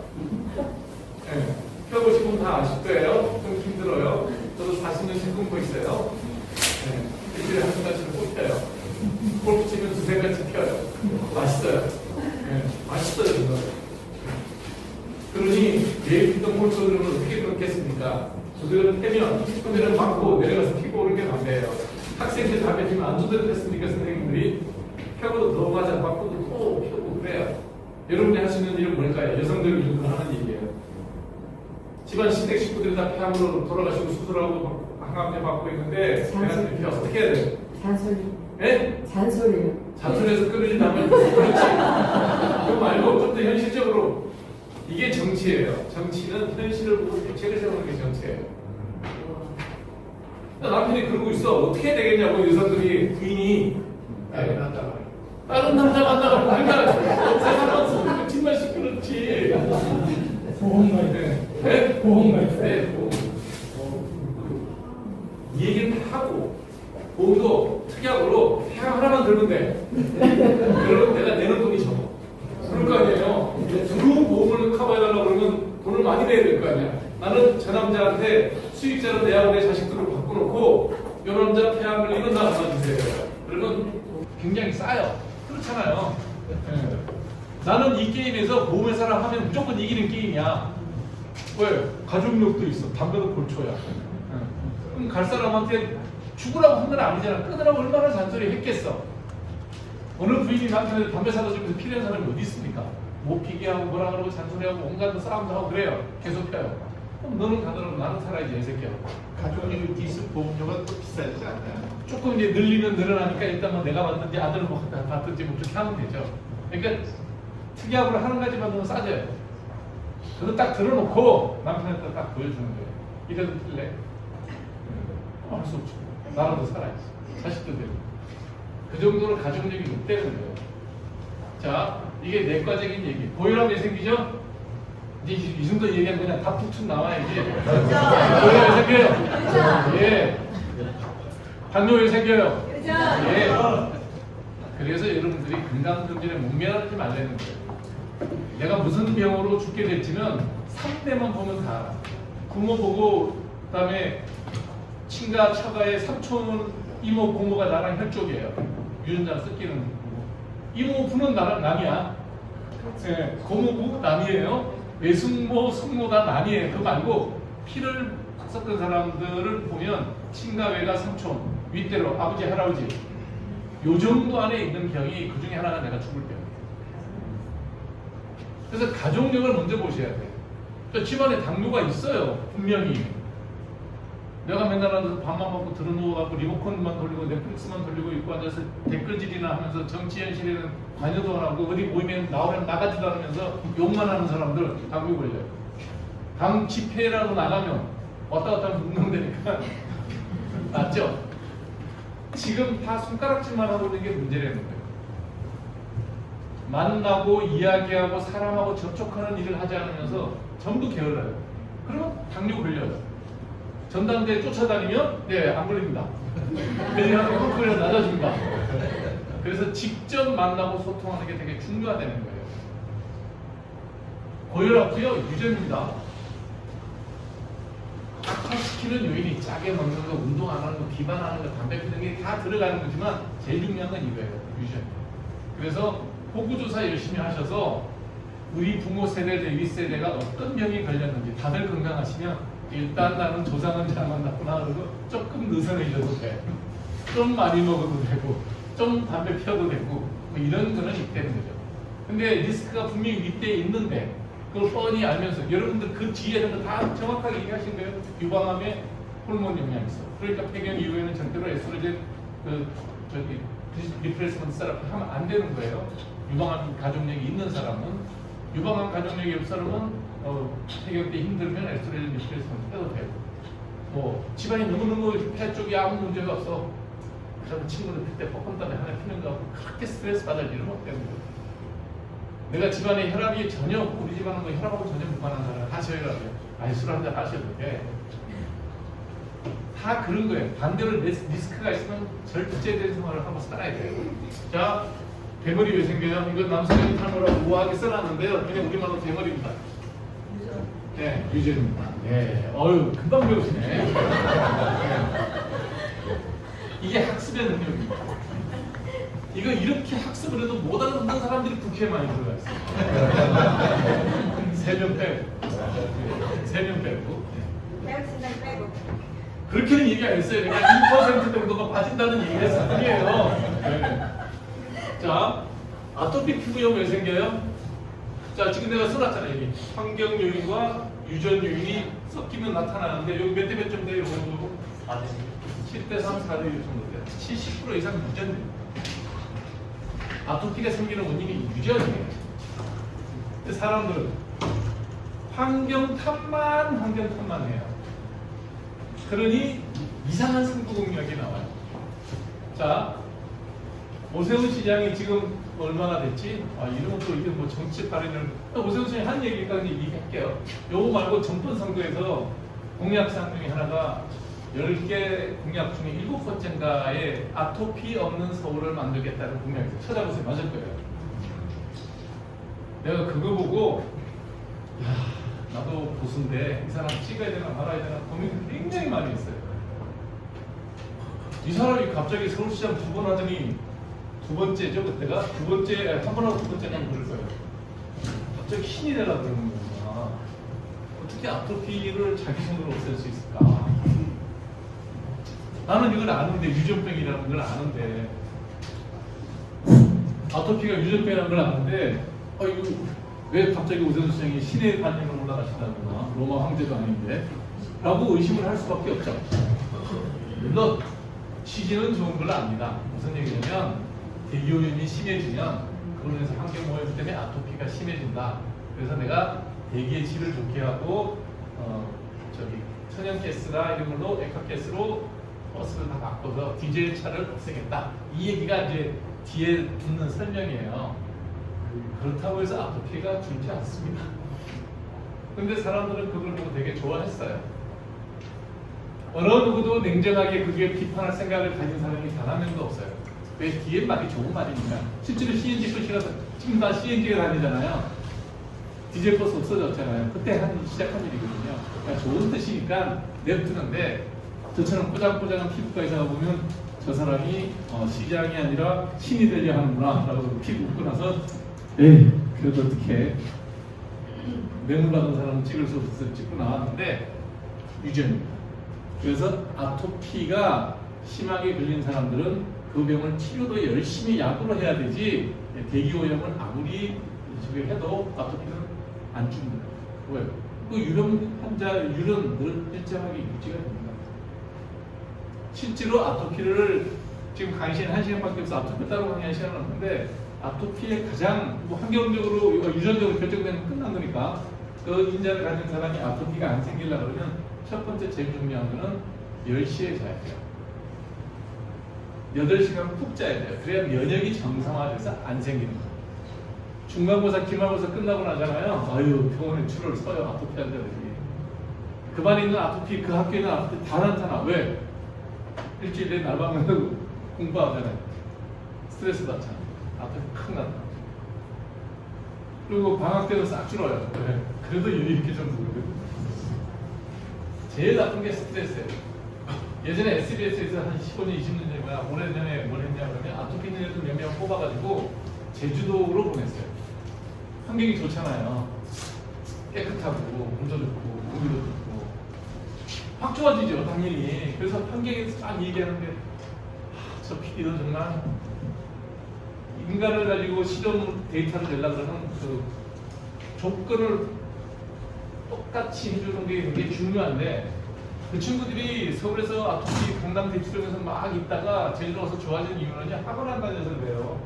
Speaker 4: 네. 펴보신 분 다 아실 거예요. 좀 힘들어요. 저도 40년씩 끊고 있어요. 네. 일주일에 한 시간씩은 꼭 펴요. 골프 치면 두세 가지 펴요. 맛있어요. 네. 맛있어요, 이거. 그러니 매일 피던 골프들은 어떻게 그렇겠습니까? 저들은 패면 손들은 맞고 내려가서 피고 오는 게 담배예요. 학생들 담배 피면 안 두드렸겠습니까? 선생님들이 펴고도 더 맞아 맞고도 또 펴고 그래요. 여러분이 할 수 있는 일은 뭘까요? 여성들을 위해서 하는 얘기예요. 집안 시댁 식구들이 다 폐암으로 돌아가시고 수술하고 항암제 받고 있는데 내가 펴 어떻게 해야 돼요?
Speaker 5: 잔소리.
Speaker 4: 네?
Speaker 5: 잔소리요.
Speaker 4: 잔소리에서 끊어진 다음에 그렇지. 그거 말고 좀 더 현실적으로 이게 정치예요. 정치는 현실을 보고 대책을 세우는 게 정치예요. 남편이 그러고 있어. 어떻게 해야 되겠냐고 여성들이 부인이 다른 남자 만나고 그러니까 세상은 정말 시끄럽지.
Speaker 6: 보험가입.
Speaker 4: 네?
Speaker 6: 보험가입.
Speaker 4: 네, 보험. 이 얘기를 다 하고 보험도 특약으로 폐암 하나만 들면 돼. 그러면 내가 내는 돈이 적어. 그럴 거 아니에요. 그 보험을 커버해달라고 그러면 돈을 많이 내야 될 거 아니야. 나는 저 남자한테 수익자로 내하고 내 자식들을 바꿔놓고 이 남자 폐암 걸리면 나 받아주세요. 그러면 굉장히 싸요. 그렇잖아요. 네. 나는 이 게임에서 보험회사랑 하면 무조건 이기는 게임이야. 왜? 가족력도 있어. 담배도 골초야. 네. 그럼 갈 사람한테 죽으라고 한 건 아니잖아. 끊으라고 얼마나 잔소리 했겠어. 어느 부인이 남편한테 담배 사다 주면서 피는 사람이 어디 있습니까? 못 피게 하고 뭐라 그러고 잔소리하고 온갖 싸움도 하고 그래요. 계속 펴요. 그럼 너는 가더라도 나는 살아야지 이 새끼야.
Speaker 3: 가족력 기술 보험료가 또 비싸지 않나요?
Speaker 4: 조금 이제 늘리면 늘어나니까 일단 뭐 내가 받든지 아들을 뭐 받든지 뭐 그렇게 하면 되죠. 그러니까 특이하고 하는 가지만 너무 싸져요. 그거 딱 들어놓고 남편한테 딱 보여주는 거예요. 이래도 틀래? 할 수 없죠. 나라도 살아야지. 자식도 되고. 그 정도로 가족력이 높다는 거예요. 자, 이게 내과적인 얘기. 고혈압 왜 생기죠? 이제 이 정도 얘기하면 그냥 다 툭툭 나와야지. 고혈압 왜 생겨요? 예. 당뇨 왜 생겨요? 예. 그래서 여러분들이 건강검진에 목매하지 말라는 거예요. 내가 무슨 병으로 죽게 될지는 3대만 보면 다 알아. 부모 보고 그다음에 친가, 처가의 삼촌, 이모, 고모가 나랑 혈족이에요. 유전자 섞이는 거고. 이모, 부는 나랑 남이야. 네, 고모부 남이에요. 외숙모, 숙모 다 남이에요. 그거 말고 피를 섞은 사람들을 보면 친가, 외가, 삼촌, 윗대로 아버지, 할아버지 요 정도 안에 있는 병이 그 중에 하나가 내가 죽을 병이에요. 그래서 가족력을 먼저 보셔야 돼요. 그러니까 집안에 당뇨가 있어요. 분명히. 내가 맨날 앉아서 밥만 먹고 들어누워갖고 리모컨만 돌리고 넷플릭스만 돌리고 있고 앉아서 댓글질이나 하면서 정치 현실에는 관여도 안 하고 어디 모이면 나오려면 나가지도 않으면서 욕만 하는 사람들 당뇨 걸려요. 당 집회라도 나가면 왔다 갔다 하면 운동되니까 맞죠? 지금 다 손가락질만 하고 있는 게 문제라는 거예요. 만나고 이야기하고 사람하고 접촉하는 일을 하지 않으면서 전부 게을러요. 그러면 당뇨 걸려요. 전당대에 쫓아다니면 안 걸립니다. 왜냐하면 혈압이 낮아집니다. 그래서 직접 만나고 소통하는 게 되게 중요하다는 거예요. 고혈압도요 유전입니다. 악화시키는 요인이 짜게 먹는 거, 운동 안 하는 거, 비만하는 거, 담배 피는 게 다 들어가는 거지만 제일 중요한 건 이거예요. 유전. 그래서 호구조사 열심히 하셔서 우리 부모 세대, 윗세대가 어떤 병이 걸렸는지 다들 건강하시면 일단 나는 조상은 잘 만났구나 그러고 조금 느슨해져도 돼. 좀 많이 먹어도 되고 좀 담배 피워도 되고 뭐 이런 거는 있다는 거죠. 근데 리스크가 분명히 윗대에 있는데 그걸 뻔히 알면서 여러분들 그 뒤에는 다 정확하게 얘기하신 거예요. 유방암에 호르몬 영향이 있어. 그러니까 폐경 이후에는 절대로 에스트로겐 리플레이스먼트 세라피 하면 안 되는 거예요. 유방암 가족력이 있는 사람은. 유방암 가족력이 없는 사람은 해경 때 힘들면 에스트로겐 리플레이스먼트 해도 되고, 뭐 집안이 너무너무 폐 쪽이 아무 문제가 없어. 그러면 친구들 그때 뻑뻑함에 하나 피는 거 하고 그렇게 스트레스 받을 일은 없다는 거예요. 내가 집안에 혈압이 전혀 우리 집안은 뭐 혈압하고 전혀 무관한 사람 다 저희가 아니 술 한잔 하셔도 돼. 다 그런 거예요. 반대로 리스크가 있으면 절제된 생활을 하고 살아야 돼요. 자, 대머리 왜 생겨요? 이건 남성형 탈모라고 우아하게 써놨는데요. 그냥 우리말로 대머리입니다. 네, 유전입니다. 네, 어유 금방 배우시네. 네. 이게 학습의 능력입니다. 이거 이렇게 학습을 해도 못 알아듣는 사람들이 국회에 많이 들어가 있어요. 3명 빼고. 3명 빼고.
Speaker 2: 대학생들 빼고.
Speaker 4: 그렇게는 얘기 안 했어요. 그냥 1% 정도가 빠진다는 얘기를 했을 뿐이에요. 네. 자, 아토피 피부염 왜 생겨요? 자, 지금 내가 써놨잖아요. 여기 환경 요인과 유전 요인이 섞이면 나타나는데 여기 몇 대 몇 점 돼요? 이거 7대 3, 4대 1 정도 돼요. 70% 이상 유전입니다. 아토피가 생기는 원인이 유전이에요. 근데 사람들은 환경 탓만 해요. 그러니 이상한 승부공약이 나와요. 자, 오세훈 시장이 지금 얼마나 됐지? 이런 것도 이게 뭐 정치 발언을 오세훈 시장이 한 얘기까지 얘기할게요. 요거 말고 전번 선거에서 공약사항 중에 하나가 10개 공약 중에 7번째인가에 아토피 없는 서울을 만들겠다는 공약이에요. 찾아보세요. 맞을 거예요. 내가 그거 보고 야, 나도 보수인데 이 사람 찍어야 되나 말아야 되나 고민을 굉장히 많이 했어요. 이 사람이 갑자기 서울시장 2번 하더니 2번째죠 그때가? 2번째, 한 번 하고 2번째는 그럴 거예요. 갑자기 신이 되려고 그러는 거구나. 어떻게 아토피를 자기 손으로 없앨 수 있을까? 나는 이걸 아는데, 유전병이라는 걸 아는데, 아토피가 유전병이라는 걸 아는데, 이거 왜 갑자기 오세훈 시장이 신의 관념으로 올라가신다거나, 로마 황제도 아닌데, 라고 의심을 할 수밖에 없죠. 물론, 취지는 좋은 걸 압니다. 무슨 얘기냐면, 대기오염이 심해지면, 그걸로 인해서 환경오염 때문에 아토피가 심해진다. 그래서 내가 대기의 질을 좋게 하고, 천연가스나 이런 걸로, 액화가스로 버스를 다 바꿔서 디젤 차를 없애겠다. 이 얘기가 이제 뒤에 붙는 설명이에요. 그렇다고 해서 아토피가 줄지 않습니다. 근데 사람들은 그걸 보고 되게 좋아했어요. 어느 누구도 냉정하게 그게 비판할 생각을 가진 사람이 단 한 명도 없어요. 왜? 뒤에 말이 좋은 말이니까. 실제로 CNG 표시가 지금 다 CNG가 다니잖아요. 디젤 버스 없어졌잖아요. 그때 시작한 일이거든요. 그러니까 좋은 뜻이니까 냅두는데 저처럼 꼬장꼬장한 피부과에서 보면 저 사람이 시장이 아니라 신이 되려 하는구나 라고 피부 웃고 나서 에이 그래도 어떻게 뇌물받은 사람은 찍을 수 없어서 찍고 나왔는데 유전입니다. 그래서 아토피가 심하게 걸린 사람들은 그 병을 치료도 열심히 약으로 해야 되지 대기오염은 아무리 해도 아토피는 안 죽는다. 왜요? 그 유령 환자율은 늘 일정하게 유지가 됩니다. 실제로 아토피를 지금 강의시간 1시간밖에 없어 아토피 따로 강의할 시간은 없는데 아토피의 가장 환경적으로 유전적으로 결정되는 건 끝난 거니까 그 인자를 가진 사람이 아토피가 안 생기려고 그러면 첫 번째 제일 중요한 거는 10시에 자야 돼요. 8시간 푹 자야 돼요. 그래야 면역이 정상화돼서 안 생기는 거예요. 중간고사, 기말고사 끝나고 나잖아요. 아유 병원에 줄을 서요. 아토피 환자들이. 그 반에 있는 아토피, 그 학교에 있는 아토피 다 나타나. 왜? 일주일에 날밤을 공부하잖아요. 스트레스 받잖아. 아토피 큰 나타나. 그리고 방학 때도 싹 줄어요. 네. 그래도 이렇게 정도거든요. 제일 나쁜 게 스트레스예요. 예전에 SBS에서 한 15년, 20년 전에 오래전에 뭘 했냐 그러면 아토피 있는 애들 몇 명 뽑아가지고 제주도로 보냈어요. 환경이 좋잖아요. 깨끗하고 물도 좋고 공기도 좋고 확 좋아지죠 당연히. 그래서 환경에서 딱 얘기하는데 저 PD도 정말 인간을 가지고 실험 데이터를 내려고 그러는 그 조건을 똑같이 해주는 게 굉장히 중요한데 그 친구들이 서울에서 아토피 강남 대치동에서 막 있다가 제주도 와서 좋아지는 이유는 학원 안 다녀서 그래요.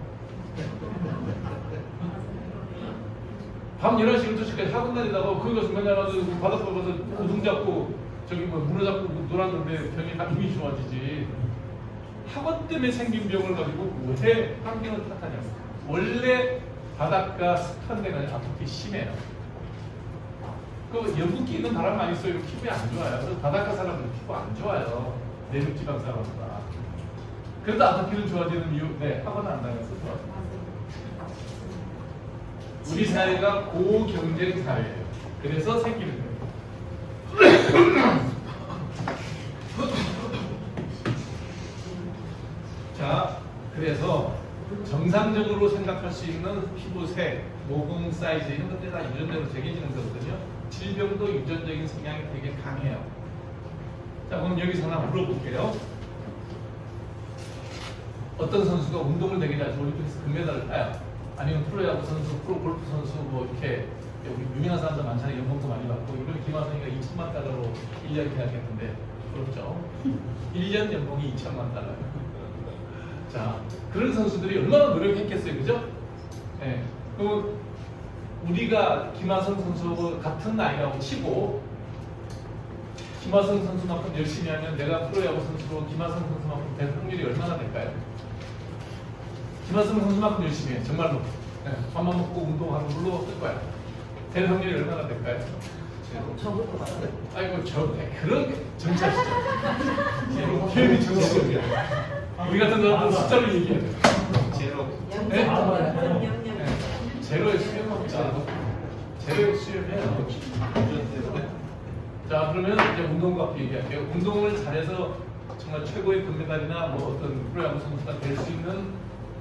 Speaker 4: 밤 11시부터 2시까지 학원 다니다가 거기 가서 맨날 가서 바닷가 가서 고등 잡고 저기 뭐 문어 잡고 놀았는데 병이 이미 좋아지지. 학원 때문에 생긴 병을 가지고 왜 환경을 탓하냐고. 원래 바닷가 습한 데는 아토피 심해요. 그 연분기 있는 바람 많이 쏘면 피부에 안 좋아요. 그래서 바닷가 사람들은 피부 안 좋아요. 내륙 지방 사람보다. 그래도 아토피는 좋아지는 이유, 네, 학원을 안 다녀서 좋아요. 우리 사회가 고경쟁 사회예요. 그래서 생기는 거예요. 자, 그래서 정상적으로 생각할 수 있는 피부색, 모공 사이즈 이런 것들이 다 유전자로 제기지는 거거든요. 질병도 유전적인 성향이 되게 강해요. 자, 그럼 여기서 하나 물어볼게요. 어떤 선수가 운동을 되게 잘해서 올림픽에서 금메달을 따요? 아니면 프로야구 선수, 프로골프 선수 뭐 이렇게 우리 유명한 사람들 많잖아요. 연봉도 많이 받고 이번에 김하성이가 2천만 달러로 1년 계약했는데 그렇죠? 1년 연봉이 2천만 달러예요. 자, 그런 선수들이 얼마나 노력했겠어요, 그죠? 예. 네. 그 우리가 김하성 선수하고 같은 나이라고 치고 김하성 선수만큼 열심히 하면 내가 프로야구 선수로 김하성 선수만큼 될 확률이 얼마나 될까요? 김하성 선수만큼 열심히 해, 정말로. 네. 밥만 먹고 운동하는 걸로 뜰 거야. 될 확률이 얼마나 될까요?
Speaker 6: 적을 것 같아요.
Speaker 4: 아이고, 그런 정치하시죠. 표현이 정치적이야. 우리 같은 사람은 숫자를 얘기해야 돼.
Speaker 3: 제로.
Speaker 4: 네?
Speaker 2: 영영.
Speaker 4: 제로의 수렴 없죠. 제로의 수렴이에요. 자, 그러면 이제 운동과 얘기할게요. 운동을 잘해서 정말 최고의 금메달이나 뭐 어떤 프로야구 선수가 될 수 있는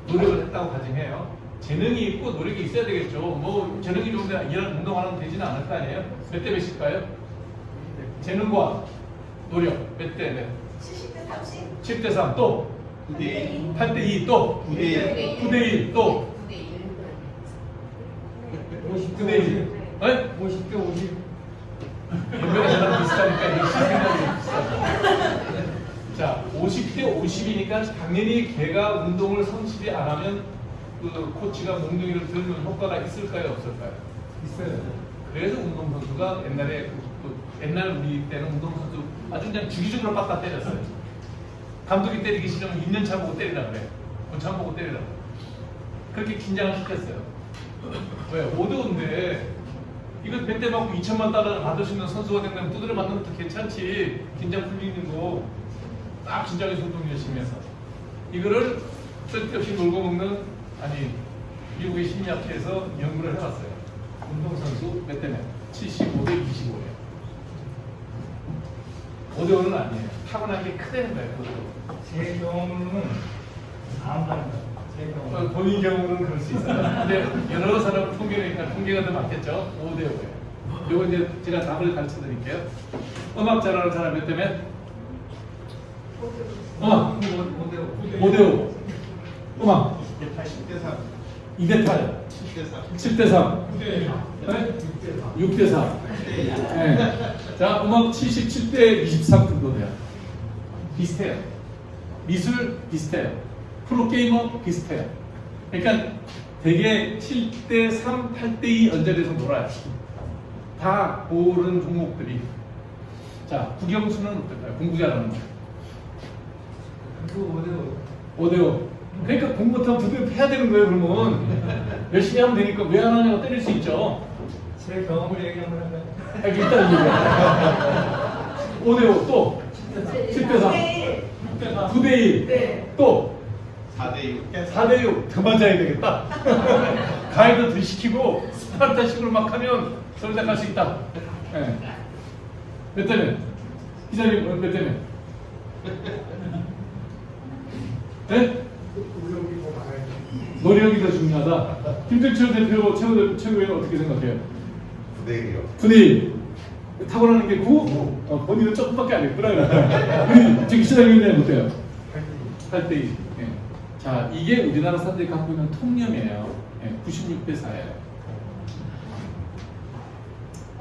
Speaker 4: 노력을 했다고 가정해요. 재능이 있고 노력이 있어야 되겠죠. 뭐 재능이 좋은데 이런 운동하면 되지는 않을 거 아니에요? 몇 대 몇일까요? 재능과 노력 몇 대 몇?
Speaker 2: 70대 30.
Speaker 4: 7대 3 또
Speaker 3: 9대
Speaker 4: 8대 2 또
Speaker 3: 9대 1.
Speaker 4: 9대 1 또 9대 1. 네?
Speaker 6: 50대 50.
Speaker 4: 연배가 저랑 비슷하니까 역시 생각이 비슷하죠. 자, 50대 50이니까 당연히 걔가 운동을 성실히 안 하면 그 코치가 몽둥이를 들면 효과가 있을까요, 없을까요?
Speaker 6: 있어요.
Speaker 4: 그래서 운동선수가 옛날에 옛날 우리 때는 운동선수 아주 그냥 주기적으로 빡빡 때렸어요. 감독이 때리기 싫으면 2년차 보고 때리라 그래. 권참 보고 때리라 그래. 그렇게 긴장을 시켰어요. 왜? 5대5인데 이거 몇 대 맞고 2천만 달러를 받을 수 있는 선수가 된다면 두드려 맞는 것도 괜찮지. 긴장 풀리는 거 딱 긴장해서 운동 열심히 해서 이거를 쓸데없이 놀고 먹는 아니 미국의 심리학회에서 연구를 해봤어요. 운동선수 몇 대 몇? 75대 25예요. 5대5는 아니에요. 타고난 게 크다는 거예요. 그것도.
Speaker 6: 제 경험은 안 합니다. 제 경험.
Speaker 4: 본인 경우는 그럴 수 있어요. 근데 여러 사람 통계니까 통계가 더 많겠죠. 5대5예요. 요거 이제 제가 답을 가르쳐 드릴게요. 음악 잘하는 사람 몇 대 몇? 음악 5대5. 음악
Speaker 3: 10대 3.
Speaker 4: 2대 8.
Speaker 3: 7대 3.
Speaker 4: 7대 3. 6대 4. 네. 자, 음악 77대 23 정도 돼요. 비슷해요. 미술 비슷해요. 프로게이머 비슷해요. 그러니까 되게 7대 3, 8대 2 언저리에서 놀아요. 다 고른 종목들이. 자, 국영수는 어떨까요? 공부 잘하는 거.
Speaker 6: 그
Speaker 4: 5대5. 그러니까 공부 못하면 두드려 패야 되는 거예요, 그러면. 열심히 하면 되니까 왜 안 하냐고 때릴 수 있죠.
Speaker 6: 제 경험을 얘기하면 할까요?
Speaker 4: 일단 얘기해. 5대5 또 7대 3 9대 1
Speaker 2: 네.
Speaker 4: 또
Speaker 3: 4대 6.
Speaker 4: 4대 6 그만 자야 되겠다. 가이드 들이시키고 스파르타식으로 막 하면 서울대 갈 수 있다. 네. 몇 대 몇? 기자님 몇 대 몇? 네? 노력이 더 중요하다. 김정철 대표 최고위원 어떻게 생각해요?
Speaker 3: 9대 1이요.
Speaker 4: 9대 1. 타고나는 게 9? 본인은 조금밖에 안 했구나. 우리 지금 시장님은 어때요? 8대 2. 네. 자, 이게 우리나라 사람들이 갖고 있는 통념이에요. 네, 96대 4예요.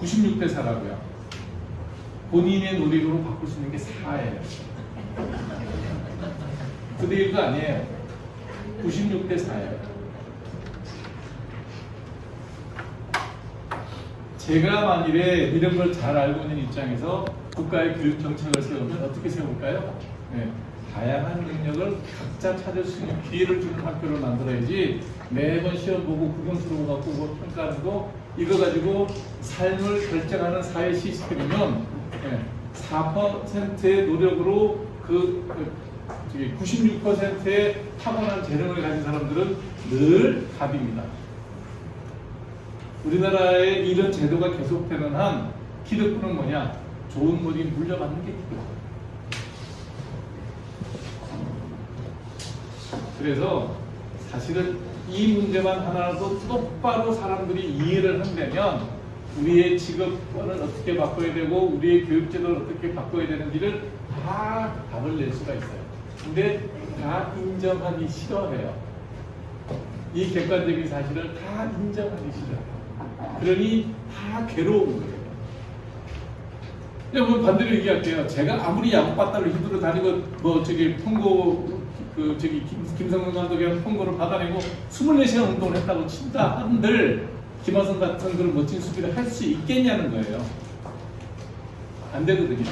Speaker 4: 96대 4라고요. 본인의 노력으로 바꿀 수 있는 게 4예요. 9대 1도 아니에요. 96대 4예요. 제가 만일에 이런 걸 잘 알고 있는 입장에서 국가의 교육 정책을 세우면 어떻게 세울까요? 네. 다양한 능력을 각자 찾을 수 있는 기회를 주는 학교를 만들어야지 매번 시험 보고 국영수로 갖고 뭐 평가하는 거 이거 가지고 삶을 결정하는 사회 시스템이면 4%의 노력으로 96%의 타고난 재능을 가진 사람들은 늘 답입니다. 우리나라에 이런 제도가 계속되는 한 기득권은 뭐냐? 좋은 머리 물려받는 게 기득권. 그래서 사실은 이 문제만 하나라도 똑바로 사람들이 이해를 한다면 우리의 직업권을 어떻게 바꿔야 되고 우리의 교육제도를 어떻게 바꿔야 되는지를 다 답을 낼 수가 있어요. 근데 다 인정하기 싫어해요. 이 객관적인 사실을 다 인정하기 싫어해요. 그러니 다 괴로운 거예요. 여러분 반대로 얘기할게요. 제가 아무리 야구바다를 휘두르 다니고 뭐 저기 통고 김성근 감독이랑 통고를 받아내고 24시간 운동을 했다고 친다 한들 김하성 같은 그런 멋진 수비를 할 수 있겠냐는 거예요. 안 되거든요.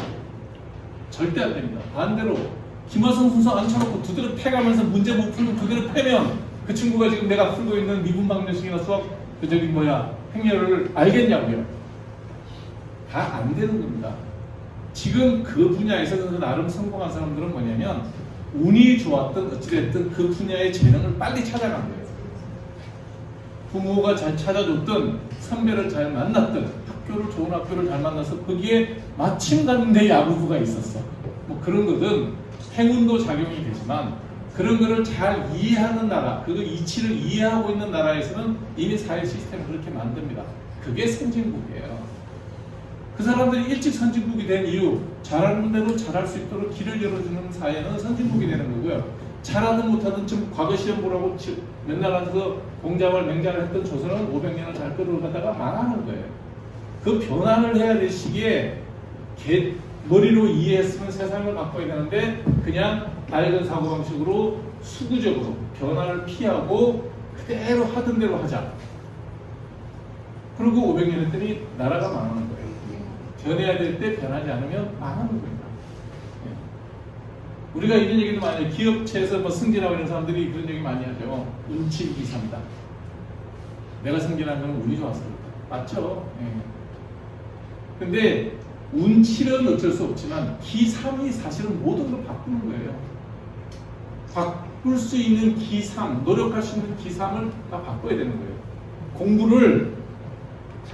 Speaker 4: 절대 안 됩니다. 반대로 김하성 선수 앉혀놓고 두드려 패가면서 문제 못 풀면 두드려 패면 그 친구가 지금 내가 풀고 있는 미분 방정식이나 수학 행렬을 알겠냐고요. 다 안 되는 겁니다. 지금 그 분야에서 나름 성공한 사람들은 뭐냐면 운이 좋았든 어찌됐든 그 분야의 재능을 빨리 찾아간 거예요. 부모가 잘 찾아줬든 선배를 잘 만났든 좋은 학교를 잘 만나서 거기에 마침 갔는데 야구부가 있었어. 뭐 그런 거든 행운도 작용이 되지만 그런 거를 잘 이해하는 나라, 그 이치를 이해하고 있는 나라에서는 이미 사회 시스템을 그렇게 만듭니다. 그게 선진국이에요. 그 사람들이 일찍 선진국이 된 이유, 잘하는 대로 잘할 수 있도록 길을 열어주는 사회는 선진국이 되는 거고요. 잘하든 못하든 지금 과거 시험 보라고 맨날 앉아서 공자말 맹자를 했던 조선은 500년을 잘 끌어가다가 망하는 거예요. 그 변화를 해야 될 시기에 머리로 이해했으면 세상을 바꿔야 되는데 그냥 낡은 사고방식으로 수구적으로 변화를 피하고 그대로 하던 대로 하자. 그리고 500년 했더니 나라가 망하는 거예요. 변해야 될 때 변하지 않으면 망하는 겁니다. 우리가 이런 얘기도 많이 해요. 기업체에서 뭐 승진하고 이런 사람들이 그런 얘기 많이 하죠. 운치기사입니다. 내가 승진한 건 운이 좋아서 그렇다. 맞죠? 근데 운치는 어쩔 수 없지만 기삼이 사실은 모든 걸 바꾸는 거예요. 바꿀 수 있는 기삼, 노력할 수 있는 기삼을 다 바꿔야 되는 거예요. 공부를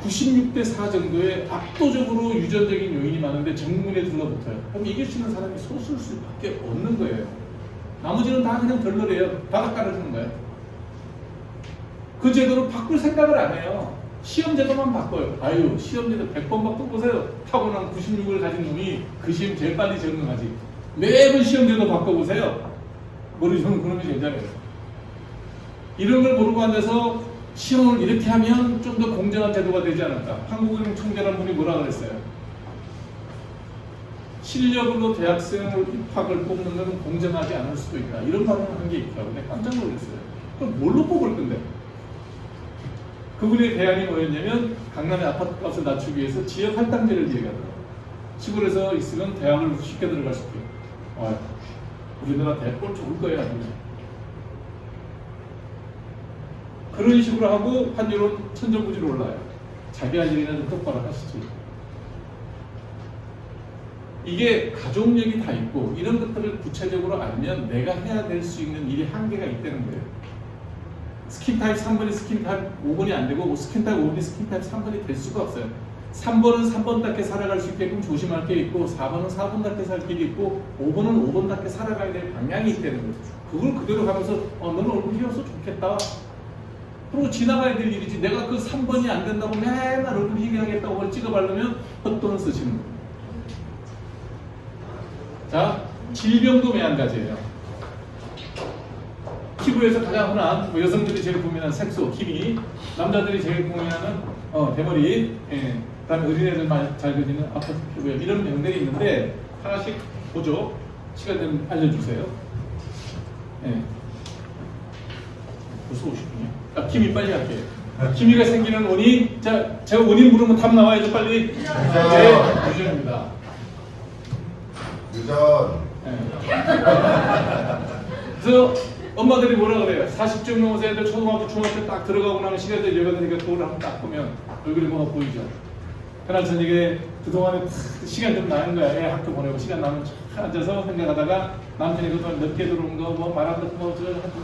Speaker 4: 96대 4 정도의 압도적으로 유전적인 요인이 많은데 정문에 들러붙어요. 그럼 이길 수 있는 사람이 소수일 수밖에 없는 거예요. 나머지는 다 그냥 덜덜해요. 바닥 깔아주는 거예요. 그 제도를 바꿀 생각을 안 해요. 시험 제도만 바꿔요. 아유, 시험 제도 100번 바꿔보세요. 타고난 96을 가진 놈이 그 시험 제일 빨리 적응하지. 매번 시험 제도 바꿔보세요. 머리 좋은 그놈이 제일 잘해요. 이런 걸 모르고 앉아서 시험을 이렇게 하면 좀 더 공정한 제도가 되지 않을까. 한국은행 총재란 분이 뭐라 그랬어요? 실력으로 대학생을 입학을 뽑는 건 공정하지 않을 수도 있다. 이런 말을 한 게 있더라고요. 근데 깜짝 놀랐어요. 그럼 뭘로 뽑을 건데? 그분의 대안이 뭐였냐면 강남의 아파트 값을 낮추기 위해서 지역 할당제를 얘기하더라고요. 시골에서 있으면 대학을 쉽게 들어갈 수 있게. 우리나라 대학 꼴 좋을 거예요. 그런 식으로 하고 환율은 천정부지로 올라요. 자기 할 일이나 좀 똑바로 하시지. 이게 가족력이 다 있고 이런 것들을 구체적으로 알면 내가 해야 될 수 있는 일이 한계가 있다는 거예요. 스킨 타입 3번이 스킨 타입 5번이 안 되고 스킨 타입 5번이 스킨 타입 3번이 될 수가 없어요. 3번은 3번답게 살아갈 수 있게끔 조심할 게 있고 4번은 4번답게 살 길이 있고 5번은 5번답게 살아가야 될 방향이 있다는 거예요. 그걸 그대로 가면서 너는 얼굴 휘어서 좋겠다. 그리고 지나가야 될 일이지. 내가 그 3번이 안 된다고 맨날 얼굴 희귀하겠다고 그걸 찍어 바르면 헛돈을 쓰시는 거예요. 자, 질병도 매한가지예요. 피부에서 가장 흔한 여성들이 제일 고민하는 색소, 키미, 남자들이 제일 고민하는 대머리, 그다음에 어린애들 많이 잘 그리는 아파트 피부염 이런 병들이 있는데 하나씩 보죠. 시간 되면 알려주세요. 벌써 50분이요? 키미 빨리 할게요. 기미가 생기는 원인. 자, 제가 원인 물으면 답 나와야죠, 빨리. 네, 유전입니다.
Speaker 5: 유전.
Speaker 4: 네. 그래서 엄마들이 뭐라 그래요? 40쯤 넘어서 애들 초등학교, 중학교 딱 들어가고 나면 시간들 여가되니까 거울을 한번 딱 보면 얼굴이 뭐가 보이죠? 그날 저녁에 그동안에 시간 좀 나는 거야. 애 학교 보내고 시간 나면 쫙 앉아서 생각하다가 남편이 그동안 늦게 들어온 거, 뭐 말 안 듣고 뭐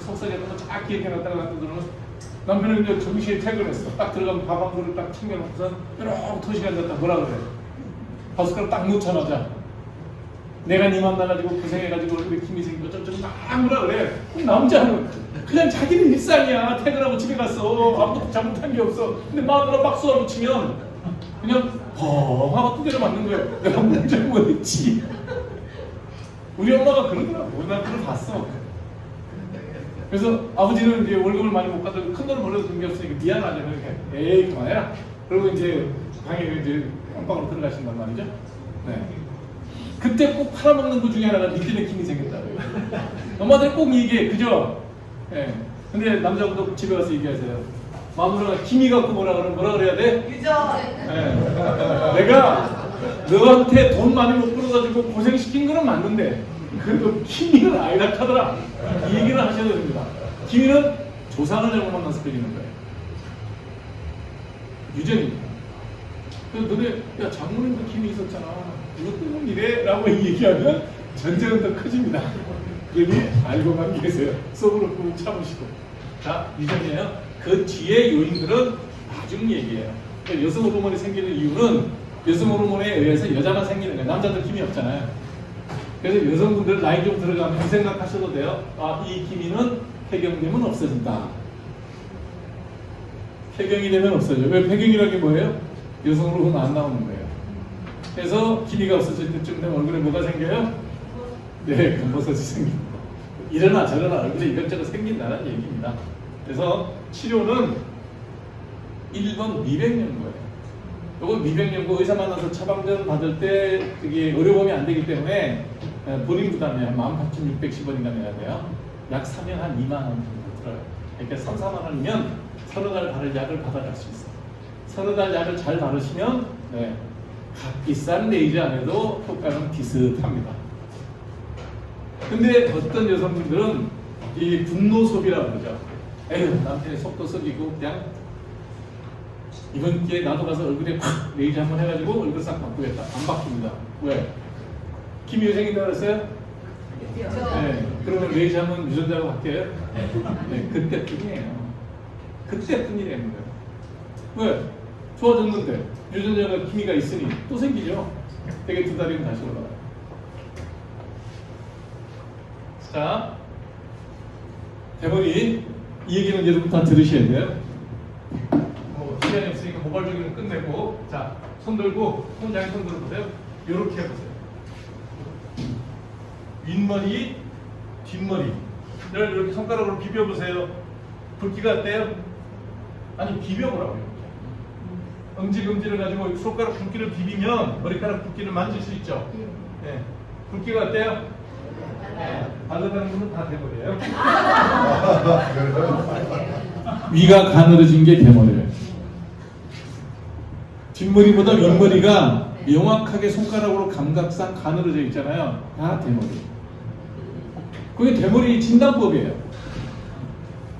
Speaker 4: 속삭였던 거 쫙 기억해놨다가 나한테 들어오면 남편은 이제 정시에 퇴근했어. 딱 들어가면 밥 한 그릇 딱 챙겨놓고서 이렇게 2시간 됐다 뭐라 그래? 밥숟가락 딱 놓자마자 내가 니 만나가지고 고생해가지고 우리 김이 생기고 좀 막 뭐라 그래. 남자는 그냥 자기는 일상이야. 퇴근하고 집에 갔어. 아무것도 잘못한 게 없어. 근데 마누라 박수하고 치면 그냥 하고 두개를 맞는 거예요. 내가 뭘 잘못했지. 우리 엄마가 그러더라고. 나 그걸 봤어. 그래서 아버지는 이제 월급을 많이 못 받아도 큰 돈을 벌어서 준 게 없으니까 미안하죠. 그렇게 에이 그만해라. 그리고 이제 방에 이제 깜빡으로 들어가신단 말이죠. 네. 그때 꼭 팔아먹는 것 중에 하나가 니들의 힘이 생겼다고요. 엄마들 꼭 얘기해, 그죠? 예. 근데 남자분도 집에 가서 얘기하세요. 마누라가 힘이 갖고 뭐라 그래야 돼?
Speaker 2: 유전.
Speaker 4: 예. 내가 너한테 돈 많이 못 벌어가지고 고생시킨 거는 맞는데 그래도 기미는 아니라 하더라. 이 얘기를 하셔야 됩니다. 기미는 조상을 잘못 만나서 걸리는 거예요. 유전입니다. 그래서 너네 야 장모님도 힘이 있었잖아. 이것 때문에 이래? 라고 얘기하면 전쟁은 더 커집니다. 그러니 알고만 계세요. 속으로 꾹 참으시고. 자, 유전이에요. 그 뒤에 요인들은 나중 얘기예요. 그러니까 여성 호르몬이 생기는 이유는 여성 호르몬에 의해서 여자가 생기는 거예요. 남자들 힘이 없잖아요. 그래서 여성분들 나이 좀 들어가면 이 생각하셔도 돼요. 아, 이 기미는 폐경되면 없어진다. 폐경이 되면 없어져. 왜 폐경이라는 게 뭐예요? 여성 호르몬 안 나오는 거예요. 그래서 기미가 없어질 때쯤 되면 얼굴에 뭐가 생겨요? 네, 검버섯이 생깁니다. 이러나 저러나 얼굴에 이것저것 생긴다는 얘기입니다. 그래서 치료는 1번 미백연고예요. 이거 미백연고 의사 만나서 처방전 받을 때 그게 의료보험이 안 되기 때문에 본인 부담이에요. 18,610원인가 내야 돼요. 약 사면 한 2만 원 정도 들어요. 그러니까 3, 4만 원이면 서너 달 바를 약을 받아갈 수 있어요. 서너 달 약을 잘 바르시면 네, 각 비싼 레이저 안 해도 효과는 비슷합니다. 근데 어떤 여성분들은 이 분노 소비라고 그러죠. 에휴, 남편이 속도 썩이고 그냥 이번 기회에 나도 가서 얼굴에 팍 레이저 한번 해가지고 얼굴 싹 바꾸겠다. 안 바뀝니다. 왜? 기미 생긴다 그랬어요? 네. 그러면 레이저 하면 유전자가 바뀌어요? 네, 그때뿐이에요. 그때뿐이라는 거예요. 왜? 좋아졌는데 유전자가 기미가 있으니 또 생기죠. 되게 2달이면 다시 올라가요. 자, 대머리 이 얘기는 여러분 다 들으셔야 돼요. 뭐 시간이 없으니까 모발적으로 끝내고, 자, 손 들고 손장에 손 들어보세요. 이렇게 해보세요. 윗머리, 뒷머리를 이렇게 손가락으로 비벼보세요. 굵기가 어때요? 아니 비벼보라고요. 엄지검지를 가지고 손가락 굵기를 비비면 머리카락 굵기를 만질 수 있죠. 네. 굵기가 어때요? 네. 바르다는 분은 다 대머리예요. 위가 가늘어진 게 대머리예요. 뒷머리보다 윗머리가 명확하게 손가락으로 감각상 가늘어져 있잖아요. 다 대머리. 그게 대머리 진단법이에요.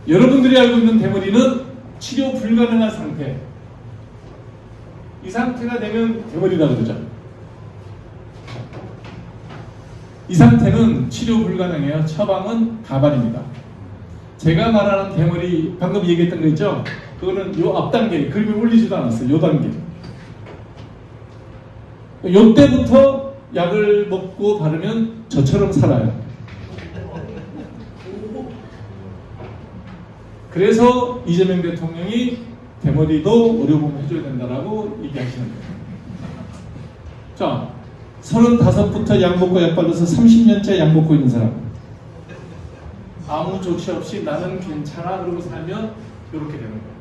Speaker 4: 여러분들이 알고 있는 대머리는 치료 불가능한 상태. 이 상태가 되면 대머리라고 그러죠. 이 상태는 치료 불가능해요. 처방은 가발입니다. 제가 말하는 대머리, 방금 얘기했던 거 있죠? 그거는 요 앞 단계, 그림에 올리지도 않았어요. 요 단계. 요 때부터 약을 먹고 바르면 저처럼 살아요. 그래서 이재명 대통령이 대머리도 의료보험 해줘야 된다라고 얘기하시는 거예요. 자, 35부터 약 먹고 약 발라서 30년째 약 먹고 있는 사람. 아무 조치 없이 나는 괜찮아 그러고 살면 이렇게 되는 거예요.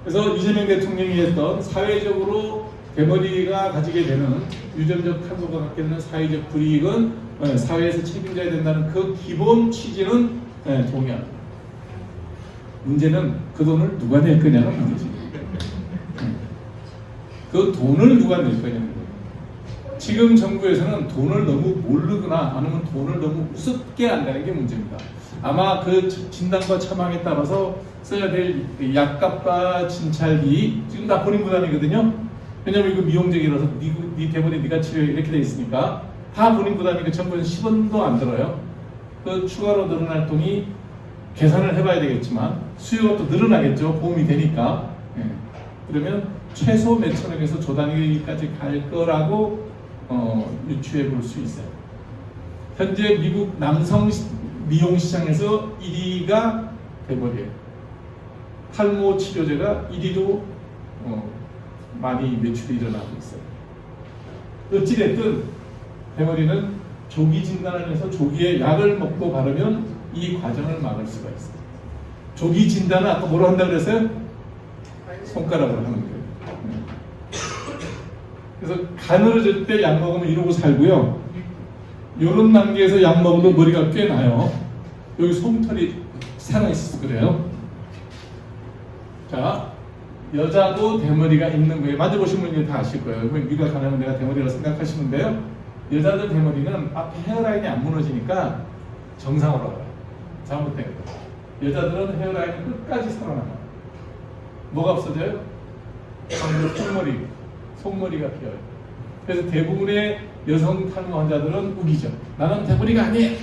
Speaker 4: 그래서 이재명 대통령이 했던 사회적으로 대머리가 가지게 되는 유전적 탄소가 갖게 되는 사회적 불이익은 사회에서 책임져야 된다는 그 기본 취지는 동의합니다.
Speaker 5: 문제는 그 돈을 누가 낼 거냐는 문제지. 그 돈을 누가 낼 거냐는 거예요. 지금 정부에서는 돈을 너무 모르거나 아니면 돈을 너무 우습게 한다는 게 문제입니다. 아마 그 진단과 처방에 따라서 써야 될 약값과 진찰비 지금 다 본인 부담이거든요. 왜냐면 이거 미용적이라서 네 대본에 네가 치료해 이렇게 돼 있으니까 다 본인 부담이니까 정부에서 10원도 안 들어요. 그 추가로 늘어날 돈이 계산을 해봐야 되겠지만 수요가 또 늘어나겠죠. 보험이 되니까. 예. 그러면 최소 몇 천억에서 조 단위까지 갈 거라고 유추해 볼 수 있어요. 현재 미국 남성 미용 시장에서 1위가 대머리예요. 탈모 치료제가 1위로 많이 매출이 일어나고 있어요. 어찌됐든 대머리는 조기 진단을 해서 조기에 약을 먹고 바르면 이 과정을 막을 수가 있어요. 조기 진단은 아까 뭐로 한다고 그랬어요? 손가락으로 하는 거예요. 그래서 가늘어질 때 약 먹으면 이러고 살고요. 이런 단계에서 약 먹으면 머리가 꽤 나요. 여기 솜털이 살아있어서 그래요. 자, 여자도 대머리가 있는 거예요. 만져보신 분이 다 아실 거예요. 미가 가냐면 내가 대머리라고 생각하시는데요. 여자들 대머리는 앞에 헤어라인이 안 무너지니까 정상으로 와요. 잘못된 거. 여자들은 헤어라인이 끝까지 살아남아요. 뭐가 없어져요? 속머리가 비어요. 그래서 대부분의 여성 탈모 환자들은 우기죠. 나는 대머리가 아니에요.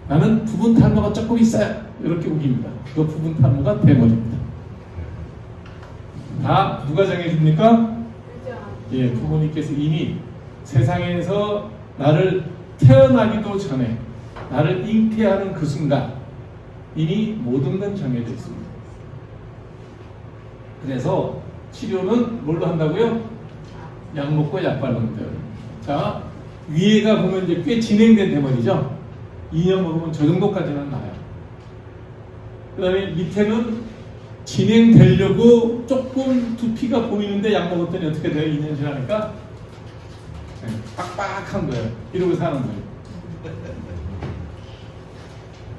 Speaker 5: 나는 부분 탈모가 조금 있어요. 이렇게 우깁니다. 그 부분 탈모가 대머리입니다. 다 누가 정해줍니까? 예, 부모님께서 이미 세상에서 나를 태어나기도 전에 나를 잉태하는 그 순간 이미 모든 건 정해져 있습니다. 그래서 치료는 뭘로 한다고요? 약 먹고 약 바르면 돼요. 자, 위에가 보면 이제 꽤 진행된 대머리죠. 2년 먹으면 저 정도까지는 나요. 그 다음에 밑에는 진행되려고 조금 두피가 보이는데 약 먹었더니 어떻게 돼요? 2년 지나니까 네, 빡빡한 거예요. 이러고 사는 거예요.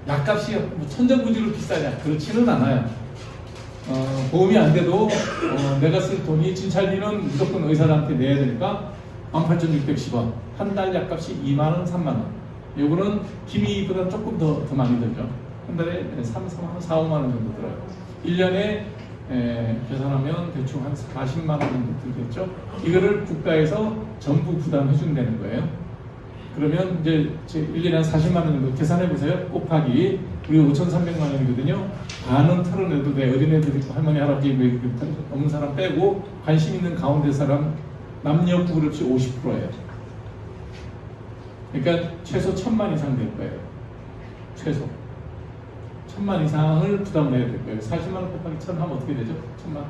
Speaker 5: 약값이 뭐 천정부지로 비싸냐? 그렇지는 않아요. 보험이 안 돼도 내가 쓸 돈이 진찰비는 무조건 의사한테 내야 되니까 18,610원. 한 달 약값이 2만원, 3만원. 요거는 기미보다 조금 더 많이 들죠. 한 달에 4, 5만원 정도 들어요. 1년에 계산하면 대충 한 40만원 정도 들겠죠. 이거를 국가에서 전부 부담해 준다는 거예요. 그러면 이제 1년에 한 40만원 정도 계산해 보세요. 곱하기 우리 5,300만 원이거든요. 반은 털어내도 돼. 어린애들 있고 할머니 할아버지 없는 사람 빼고 관심 있는 가운데 사람 남녀 구분 없이 50%예요. 그러니까 최소 1,000만 이상 될 거예요. 최소 1,000만 이상을 부담을 해야 될 거예요. 40만 원 곱하기 1,000 하면 어떻게 되죠? 1,000만.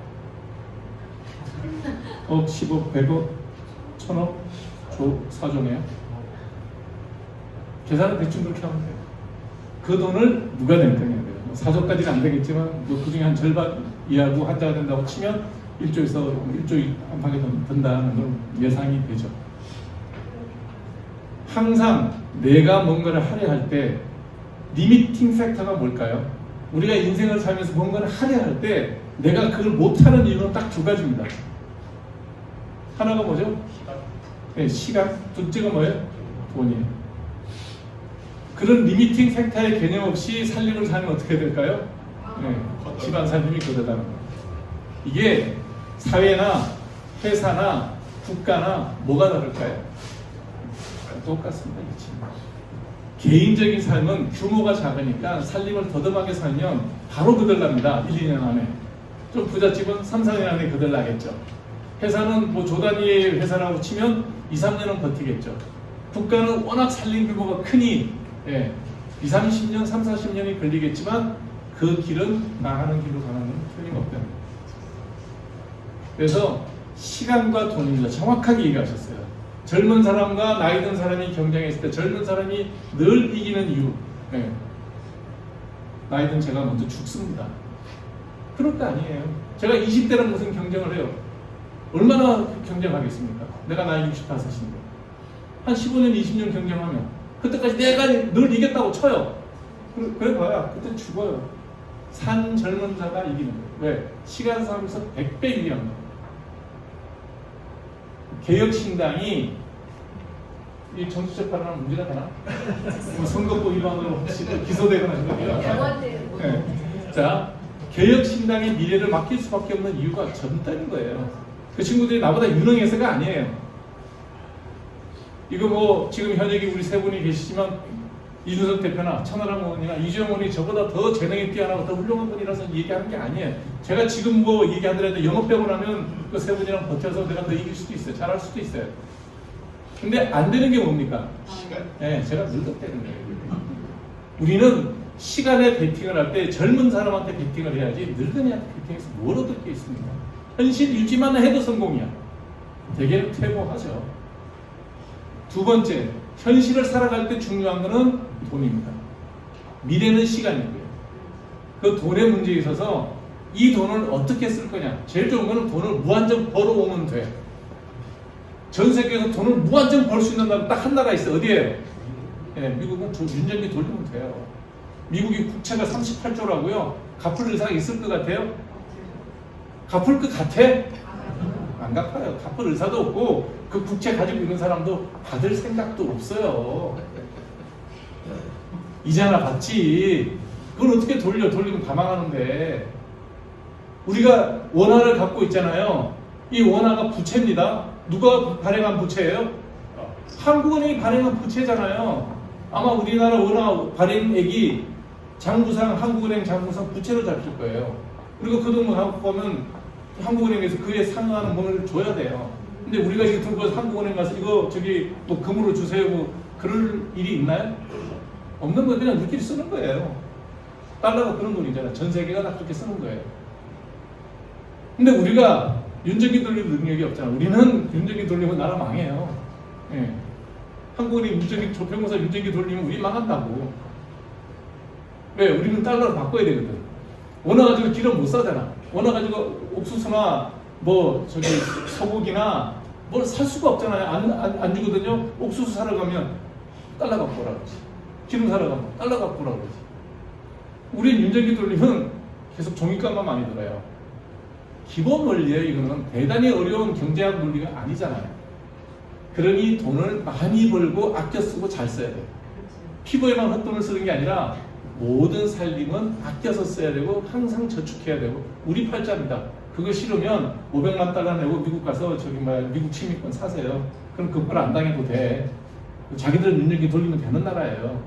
Speaker 5: 1억, 10억, 100억, 1,000억, 4조네요. 계산은 대충 그렇게 하면 돼요. 그 돈을 누가 낼 거냐고요. 4조까지는 안 되겠지만 그 중에 한 절반 이하고 환자가 된다고 치면 1조에서 1조 안팎에 든다는 건 예상이 되죠. 항상 내가 뭔가를 하려 할 때 리미팅 팩터가 뭘까요? 우리가 인생을 살면서 뭔가를 하려 할 때 내가 그걸 못하는 이유는 딱 두 가지입니다. 하나가 뭐죠? 네, 시간. 둘째가 뭐예요? 돈이에요. 그런 리미팅 팩터의 개념 없이 살림을 살면 어떻게 될까요? 네, 집안 살림이 그러다는 거예요. 이게 사회나 회사나 국가나 뭐가 다를까요? 똑같습니다. 개인적인 삶은 규모가 작으니까 살림을 더듬하게 살면 바로 거들납니다. 1, 2년 안에. 좀 부잣집은 3, 4년 안에 거들나겠죠. 회사는 뭐 조단위의 회사라고 치면 2, 3년은 버티겠죠. 국가는 워낙 살림 규모가 크니 2, 30년, 3, 40년이 걸리겠지만 그 길은 나가는 길로 가는 건 틀림없다는 거예요. 그래서 시간과 돈입니다. 정확하게 얘기하셨어요. 젊은 사람과 나이 든 사람이 경쟁했을 때 젊은 사람이 늘 이기는 이유. 나이 든 제가 먼저 죽습니다. 그럴 거 아니에요. 제가 20대랑 무슨 경쟁을 해요? 얼마나 경쟁하겠습니까? 내가 나이 65인데. 한 15년, 20년 경쟁하면 그때까지 내가 늘 이겼다고 쳐요. 그래 봐야 그때 죽어요. 산 젊은 자가 이기는 거예요. 왜? 시간 싸움에서 100배 이기는 거예요. 개혁신당이 이 정치적발언은 문제가 되나? 뭐 선거법 위반으로 혹시 또 기소되거나 이런 거예요.
Speaker 2: 강원대 뭐.
Speaker 5: 네. 자, 개혁신당의 미래를 맡길 수밖에 없는 이유가 전달인 거예요. 그 친구들이 나보다 유능해서가 아니에요. 이거 뭐 지금 현역이 우리 세 분이 계시지만 이준석 대표나 천하람 의원이나 이주영 의원이 저보다 더 재능이 뛰어나고 더 훌륭한 분이라서 얘기하는 게 아니에요. 제가 지금 뭐 얘기하더라도 영업 빼고 나면 그 세 분이랑 버텨서 내가 더 이길 수도 있어요. 잘할 수도 있어요. 근데 안 되는 게 뭡니까?
Speaker 4: 시간.
Speaker 5: 네, 제가 늙었다는 거예요. 우리는 시간에 베팅을 할 때 젊은 사람한테 베팅을 해야지 늙은이한테 베팅해서 뭘 얻을 게 있습니까? 현실 유지만 해도 성공이야. 대개는 퇴보하죠. 두 번째, 현실을 살아갈 때 중요한 것은 돈입니다. 미래는 시간이고요. 그 돈의 문제에 있어서 이 돈을 어떻게 쓸 거냐. 제일 좋은 거는 돈을 무한정 벌어오면 돼. 전 세계에서 돈을 무한정 벌 수 있는 나라 딱 한 나라 있어. 어디예요? 예, 미국은 윤전기 돌리면 돼요. 미국이 국채가 38조라고요. 갚을 의사가 있을 것 같아요? 갚을 것 같아? 안 갚아요. 갚을 의사도 없고 그 국채 가지고 있는 사람도 받을 생각도 없어요. 이자나 받지. 그걸 어떻게 돌리면 다 망하는데. 우리가 원화를 갖고 있잖아요. 이 원화가 부채입니다. 누가 발행한 부채예요? 한국은행이 발행한 부채잖아요. 아마 우리나라 원화 발행액이 장부상, 한국은행 장부상 부채로 잡힐 거예요. 그리고 그 돈을 갖고 가면 한국은행에서 그에 상응하는 money를 줘야 돼요. 근데 우리가 이거 들고 가서 한국은행 가서 이거 저기 뭐 금으로 주세요 뭐 그럴 일이 있나요? 없는 거 그냥 우리끼리 쓰는 거예요. 달러가 그런 돈이잖아요. 전 세계가 다 그렇게 쓰는 거예요. 근데 우리가 윤전기 돌릴 능력이 없잖아. 우리는 윤전기 돌리면 나라 망해요. 예. 한국은행 윤전기 조평공사 윤전기 돌리면 우리 망한다고. 왜? 우리는 달러를 바꿔야 되거든. 원화 가지고 기름 못 사잖아. 원화 가지고 옥수수나 뭐 저기 소고기나 뭘 살 수가 없잖아요. 안 주거든요. 옥수수 사러 가면 달러 갖고 오라 그러지. 기름 사러 가면 달러 갖고 오라 그러지. 우린 윤전기 돌리면 계속 종이값만 많이 들어요. 기본 원리예요. 이거는 대단히 어려운 경제학 논리가 아니잖아요. 그러니 돈을 많이 벌고 아껴 쓰고 잘 써야 돼요. 피부에만 헛돈을 쓰는 게 아니라 모든 살림은 아껴서 써야 되고 항상 저축해야 되고 우리 팔자입니다. 그거 싫으면 500만 달러 내고 미국 가서 저기 미국 침입권 사세요. 그럼 그걸 안 당해도 돼. 자기들은 윤전기 돌리면 되는 나라예요.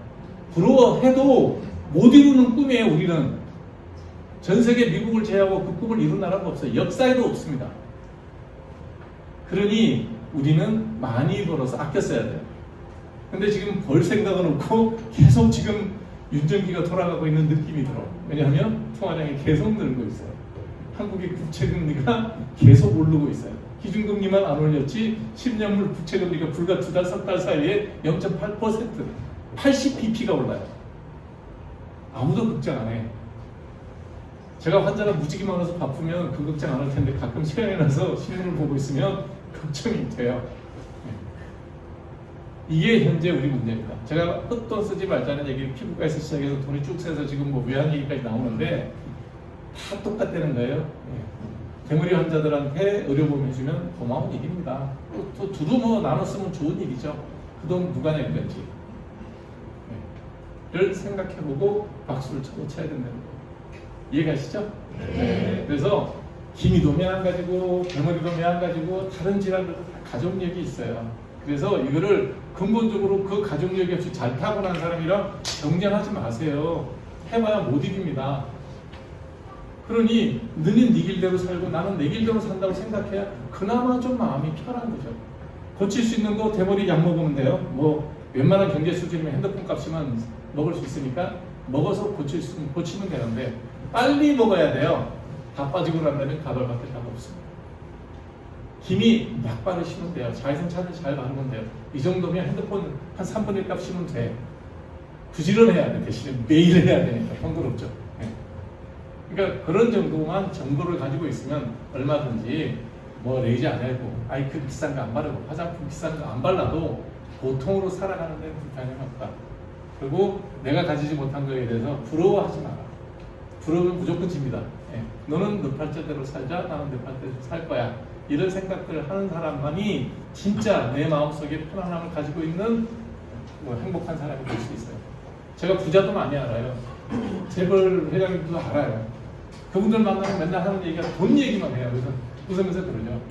Speaker 5: 부러워해도 못 이루는 꿈이에요. 우리는 전 세계 미국을 제외하고 그 꿈을 이룬 나라가 없어요. 역사에도 없습니다. 그러니 우리는 많이 벌어서 아껴 써야 돼요. 근데 지금 벌 생각은 없고 계속 지금 윤전기가 돌아가고 있는 느낌이 들어. 왜냐하면 통화량이 계속 늘고 있어요. 한국의 국채금리가 계속 오르고 있어요. 기준금리만 안 올렸지 10년물 국채금리가 불과 2달, 3달 사이에 0.8% 80bp가 올라요. 아무도 걱정 안 해. 제가 환자가 무지개 많아서 바쁘면 그 걱정 안 할 텐데 가끔 시간이 나서 신문을 보고 있으면 걱정이 돼요. 이게 현재 우리 문제입니다. 제가 헛돈 쓰지 말자는 얘기를 피부과에서 시작해서 돈이 쭉 새서 지금 뭐 외환 얘기까지 나오는데 다 똑같다는 거예요. 대머리 환자들한테 의료보험 해주면 고마운 일입니다. 또 두루 뭐 나눠 쓰면 좋은 일이죠. 그 돈 누가 낼 건지 를 생각해보고 박수를 쳐야 된다는 거예요. 이해가시죠? 네. 그래서 기미도 매한 가지고 대머리도 매한 가지고 다른 질환들도 다 가족력이 있어요. 그래서 이거를 근본적으로 그 가족력이 없이 잘 타고난 사람이랑 경쟁하지 마세요. 해봐야 못 이깁니다. 그러니 너는 네 길대로 살고 나는 내 길대로 산다고 생각해야 그나마 좀 마음이 편한 거죠. 고칠 수 있는 거 대머리 약 먹으면 돼요. 뭐 웬만한 경제 수준이면 핸드폰 값이면 먹을 수 있으니까 먹어서 고치면 되는데 빨리 먹어야 돼요. 다 빠지고 난 다음에 가발밖에 답 없습니다. 김이 약 바르시면 돼요. 자외선 차단제 잘 바르면 돼요. 이 정도면 핸드폰 한 3분의 1 값 쓰면 돼. 부지런해야 돼. 대신에 매일 해야 되니까 번거롭죠. 네. 그러니까 그런 정도만 정보를 가지고 있으면 얼마든지 뭐 레이저 안 하고 아이크림 비싼 거 안 바르고 화장품 비싼 거 안 발라도 보통으로 살아가는 데는 불편함이 없다. 그리고 내가 가지지 못한 거에 대해서 부러워하지 마라. 부르면 무조건 집니다. 예. 너는 너 팔자대로 살자, 나는 내 팔자대로 살 거야. 이런 생각들을 하는 사람만이 진짜 내 마음속에 편안함을 가지고 있는 뭐 행복한 사람이 될 수 있어요. 제가 부자도 많이 알아요. 재벌 회장님도 알아요. 그분들 만나면 맨날 하는 얘기가 돈 얘기만 해요. 그래서 웃으면서 그러죠.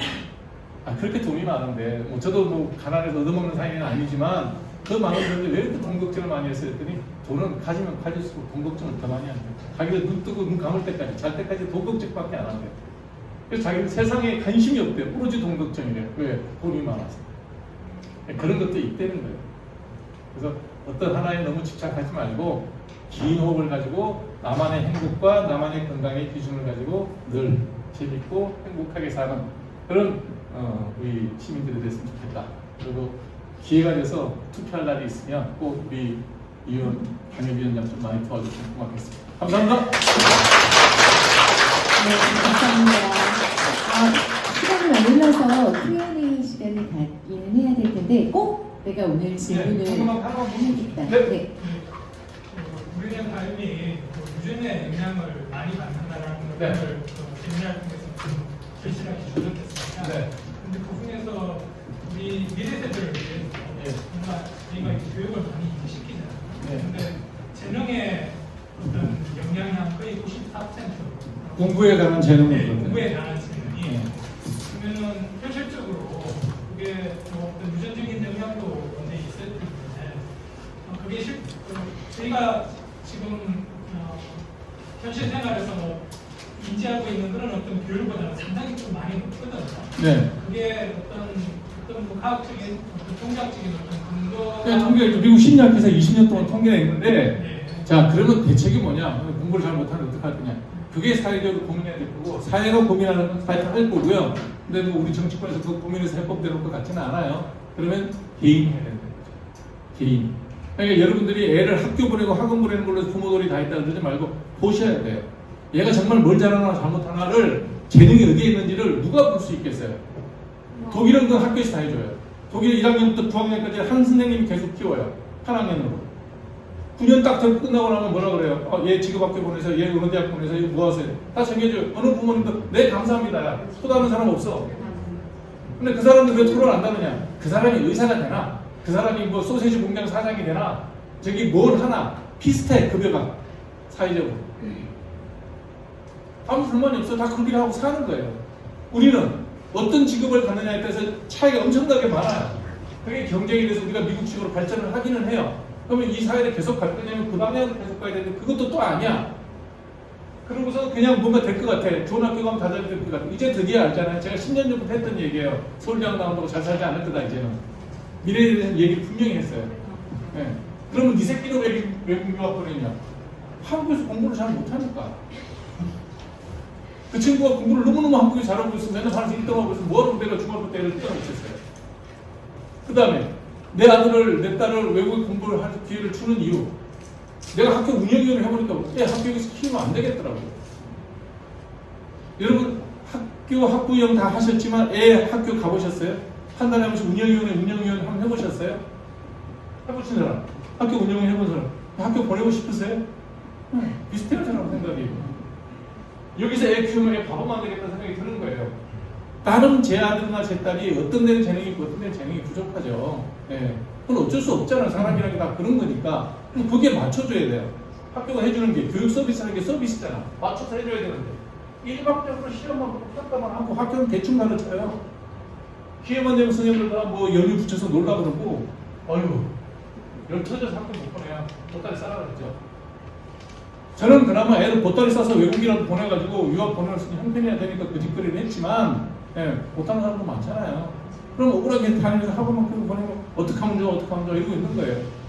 Speaker 5: 아, 그렇게 돈이 많은데, 뭐 저도 뭐 가난해서 얻어먹는 사이는 아니지만 그 많은 분들이 왜 이렇게 돈 걱정을 많이 했어요? 했더니 돈은 가지면 가질수록 돈 걱정을 더 많이 한대요. 자기들 눈 뜨고 눈 감을 때까지, 잘 때까지 돈 걱정밖에 안 한대요. 그래서 자기는 세상에 관심이 없대요. 오로지 돈 걱정이래요. 왜? 돈이 많아서. 그런 것도 있다는 거예요. 그래서 어떤 하나에 너무 집착하지 말고 긴 호흡을 가지고 나만의 행복과 나만의 건강의 기준을 가지고 늘 재밌고 행복하게 사는 그런 우리 시민들이 됐으면 좋겠다. 그리고 기회가 돼서 투표할 날이 있으면 꼭 우리 이원 당협위원장 좀 많이 도와주시면 고맙겠습니다. 감사합니다.
Speaker 1: 네, 감사합니다. 시간이 많이 흘러서 Q&A 시간을 갖기는 해야 될 텐데 꼭 내가 오늘 질문을 해야겠다. 네.
Speaker 6: 우리는 삶이 유전의 영향을 많이 받는다라는
Speaker 5: 네.
Speaker 6: 것을 세미나를 통해서 좀 절실하게 주목했습니다.
Speaker 5: 네.
Speaker 6: 근데 그 중에서 우리 미래 세대를 위해서
Speaker 5: 네.
Speaker 6: 뭔가 저희가 이제 교육을 많이 시키잖아요.
Speaker 5: 네.
Speaker 6: 근데 재능의 어떤 영향이 한 거의 94%.
Speaker 5: 공부에 관한 재능은
Speaker 6: 네,
Speaker 5: 그렇대요.
Speaker 6: 공부에 관한 재능이.
Speaker 5: 네.
Speaker 6: 그러면은 현실적으로 그게 뭐 어떤 유전적인 영향도 굉장히 있을 텐데 그게 저희가 지금 현실 생활에서 뭐 인지하고 있는 그런 어떤 교육보다는 상당히 좀 많이 높거든요.
Speaker 5: 네.
Speaker 6: 그게 어떤 뭐 과학적인 어떤 통계학적인 어떤 근거.
Speaker 5: 네, 통계 미국 심리학회에서 20년 동안 통계했는데
Speaker 6: 네.
Speaker 5: 자 그러면 대책이 뭐냐? 공부를 잘 못하면 어떡할 거냐? 그게 사회적으로 고민해야 될 거고 사회가 고민하는 건 사회가 할 거고요. 근데 뭐 우리 정치권에서 그 고민해서 해법 내놓을 것 같지는 않아요. 그러면 개인이 해야 되는 거죠. 개인. 그러니까 여러분들이 애를 학교 보내고 학원 보내는 걸로 부모들이 다 했다 그러지 말고 보셔야 돼요. 얘가 정말 뭘 잘하나 잘못하나를 재능이 어디에 있는지를 누가 볼 수 있겠어요? 독일은 그 학교에서 다 해줘요. 독일 1학년부터 9학년까지 한 선생님이 계속 키워요. 한 학년으로. 9년 딱 되고 끝나고 나면 뭐라 그래요? 얘 직업학교 보내서 얘 어느 대학 보내서 얘 뭐 하세요? 다 챙겨줘요. 어느 부모님도 네 감사합니다. 토다는 사람 없어. 근데 그 사람들 왜 토론 안 하느냐? 그 사람이 의사가 되나? 그 사람이 뭐 소세지 공장 사장이 되나? 저기 뭘 하나? 비슷해 급여가 사회적으로. 아무 불만이 없어. 다 그렇게 하고 사는 거예요. 우리는 어떤 직업을 갖느냐에 따라서 차이가 엄청나게 많아요. 그게 경쟁에 대해서 우리가 미국식으로 발전을 하기는 해요. 그러면 이 사회를 계속 갈 거냐면 그 방향으로 계속 가야 되는데 그것도 또 아니야. 그러고서 그냥 뭔가 될 것 같아. 좋은 학교 가면 다 잘 될 것 같아. 이제 드디어 알잖아요. 제가 10년 전부터 했던 얘기예요. 서울대학 나온다고 잘 살지 않을 거다 이제는. 미래에 대해서 얘기 분명히 했어요. 네. 그러면 네 새끼는 왜 외국 유학 보냈냐? 한국에서 공부를 잘 못하니까. 그 친구가 공부를 너무너무 한국에 잘하고 있어. 맨날 반에서 1등하고 있어. 뭐하러 내가 중학교 때 애를 뛰어넘쳤어요. 그 다음에 내 아들을, 내 딸을 외국에 공부를 할 기회를 주는 이유. 내가 학교 운영위원을 해보니까 애 학교에서 키우면 안 되겠더라고요. 여러분 학교 학부형 다 하셨지만 애 학교 가보셨어요? 한 달에 한 번씩 운영위원 한번 해보셨어요? 해보신 사람? 학교 운영을 해본 사람? 학교 보내고 싶으세요? 비슷해요 저랑 생각이. 여기서 애 키우면 애 바보 만들겠다는 생각이 드는 거예요. 다른 제 아들이나 제 딸이 어떤 데는 재능이 있고 어떤 데는 재능이 부족하죠. 예. 그건 어쩔 수 없잖아요. 사람이라는 게 다 그런 거니까. 그럼 거기에 맞춰줘야 돼요. 학교가 해주는 게 교육 서비스라는 게 서비스잖아. 맞춰서 해줘야 되는데 일방적으로 시험만 보고 평가만 하고 학교는 대충 가르쳐요. 기회만 되면 선생님들 뭐 연휴 붙여서 놀라 그러고 어휴 열 터져서 학교 못 보내야 보따리 싸라 그랬죠. 저는 그나마 애를 보따리 싸서 외국이라도 보내가지고 유학 보내는 수 있는 형편이야 되니까 그 짓거리를 했지만 못하는 사람도 많잖아요. 그럼 억울하게 다니면서 학원만 보내면 어떻게 하면 좋아 이러고 있는 거예요.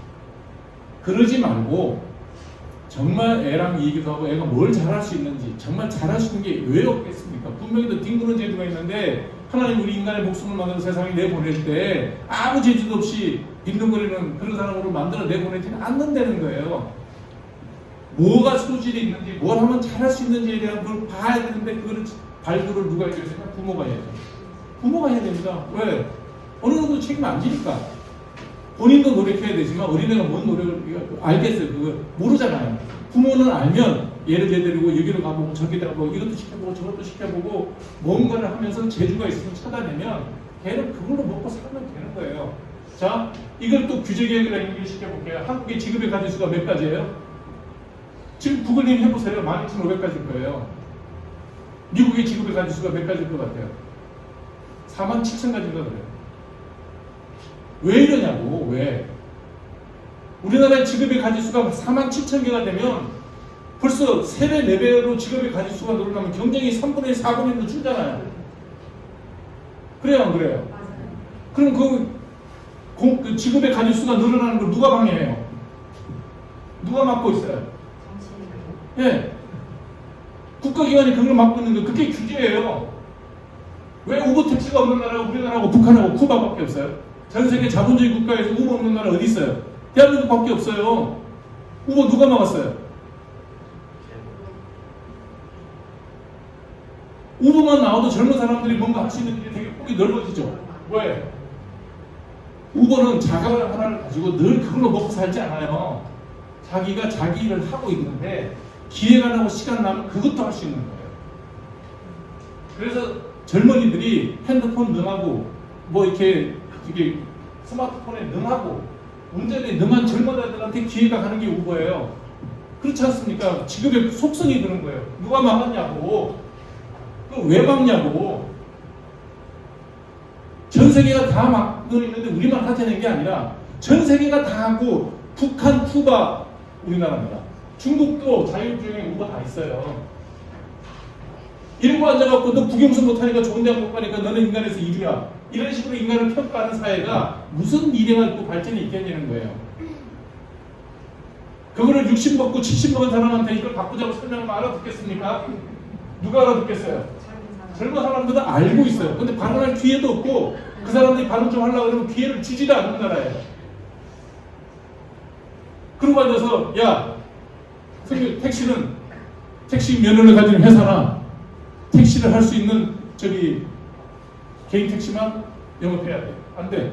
Speaker 5: 그러지 말고 정말 애랑 얘기도 하고 애가 뭘 잘할 수 있는지 정말 잘할 수 있는 게 왜 없겠습니까? 분명히 더 뒹구는 재주가 있는데 하나님 우리 인간의 목숨을 만들어 세상에 내보낼 때 아무 재주도 없이 빈둥거리는 그런 사람으로 만들어 내보내지는 않는다는 거예요. 뭐가 소질이 있는지 뭘 하면 잘할 수 있는지에 대한 걸 봐야 되는데 그거를 발굴을 누가 해줘야 되냐? 부모가 해야죠. 부모가 해야 됩니다. 왜? 어느 정도 책임 안 지니까. 본인도 노력해야 되지만 어린애가 뭔 노력을 알겠어요. 그거 모르잖아요. 부모는 알면 얘를 데리고 여기로 가보고 저기로 가보고 이것도 시켜보고 저것도 시켜보고 뭔가를 하면서 재주가 있으면 찾아내면 걔는 그걸로 먹고 살면 되는 거예요. 자, 이걸 또 규제개혁이라 연결시켜볼게요. 한국의 지급의 가지수가 몇 가지예요? 지금 구글님 해보세요. 12,500가지일 거예요. 미국의 지급의 가지수가 몇 가지일 것 같아요? 47,000가지가 그래요. 왜 이러냐고, 왜? 우리나라의 지급의 가지수가 47,000개가 되면 벌써 3배, 4배로 지급의 가지수가 늘어나면 경쟁이 3분의 4분의 1로 줄잖아요. 그래요, 안 그래요? 그럼 그 지급의 가지수가 늘어나는 걸 누가 방해해요? 누가 막고 있어요? 예. 국가기관이 그걸 막고 있는 거 그게 규제예요. 왜 우버 택시가 없는 나라가 우리나라하고 북한하고 쿠바밖에 없어요? 전 세계 자본주의 국가에서 우버 없는 나라 어디 있어요? 대한민국밖에 없어요. 우버 누가 막았어요? 우버만 나와도 젊은 사람들이 뭔가 할 수 있는 일이 되게 폭이 넓어지죠. 왜? 우버는 자가를 하나를 가지고 늘 그걸로 먹고 살지 않아요. 자기가 자기 일을 하고 있는데 기회가 나고 시간 나면 그것도 할 수 있는 거예요. 그래서 젊은이들이 핸드폰 능하고 뭐 이게 스마트폰에 능하고 운전에 능한 젊은이들한테 기회가 가는 게 우버예요. 그렇지 않습니까? 지급의 속성이 그런 거예요. 누가 막았냐고. 왜 막냐고. 전 세계가 다 막고 있는데 우리만 하자는 게 아니라 전 세계가 다 하고 북한, 쿠바, 우리나라입니다. 중국도 자율주행에 우버 다 있어요. 이러고 앉아갖고 너 국영수 못하니까 좋은 대학 못 가니까 너는 인간에서 이주야. 이런 식으로 인간을 평가하는 사회가 무슨 미래가 있고 발전이 있겠냐는 거예요. 그거를 60 먹고 70 먹은 사람한테 이걸 바꾸자고 설명하면 알아듣겠습니까? 누가 알아듣겠어요? 젊은 사람들은 알고 있어요. 근데 발언할 기회도 없고 그 사람들이 발언 좀 하려고 그러면 기회를 주지도 않는 나라예요. 그러고 앉아서 야, 택시는 택시 면허를 가진 회사나 택시를 할 수 있는 개인 택시만 영업해야 돼. 안 돼.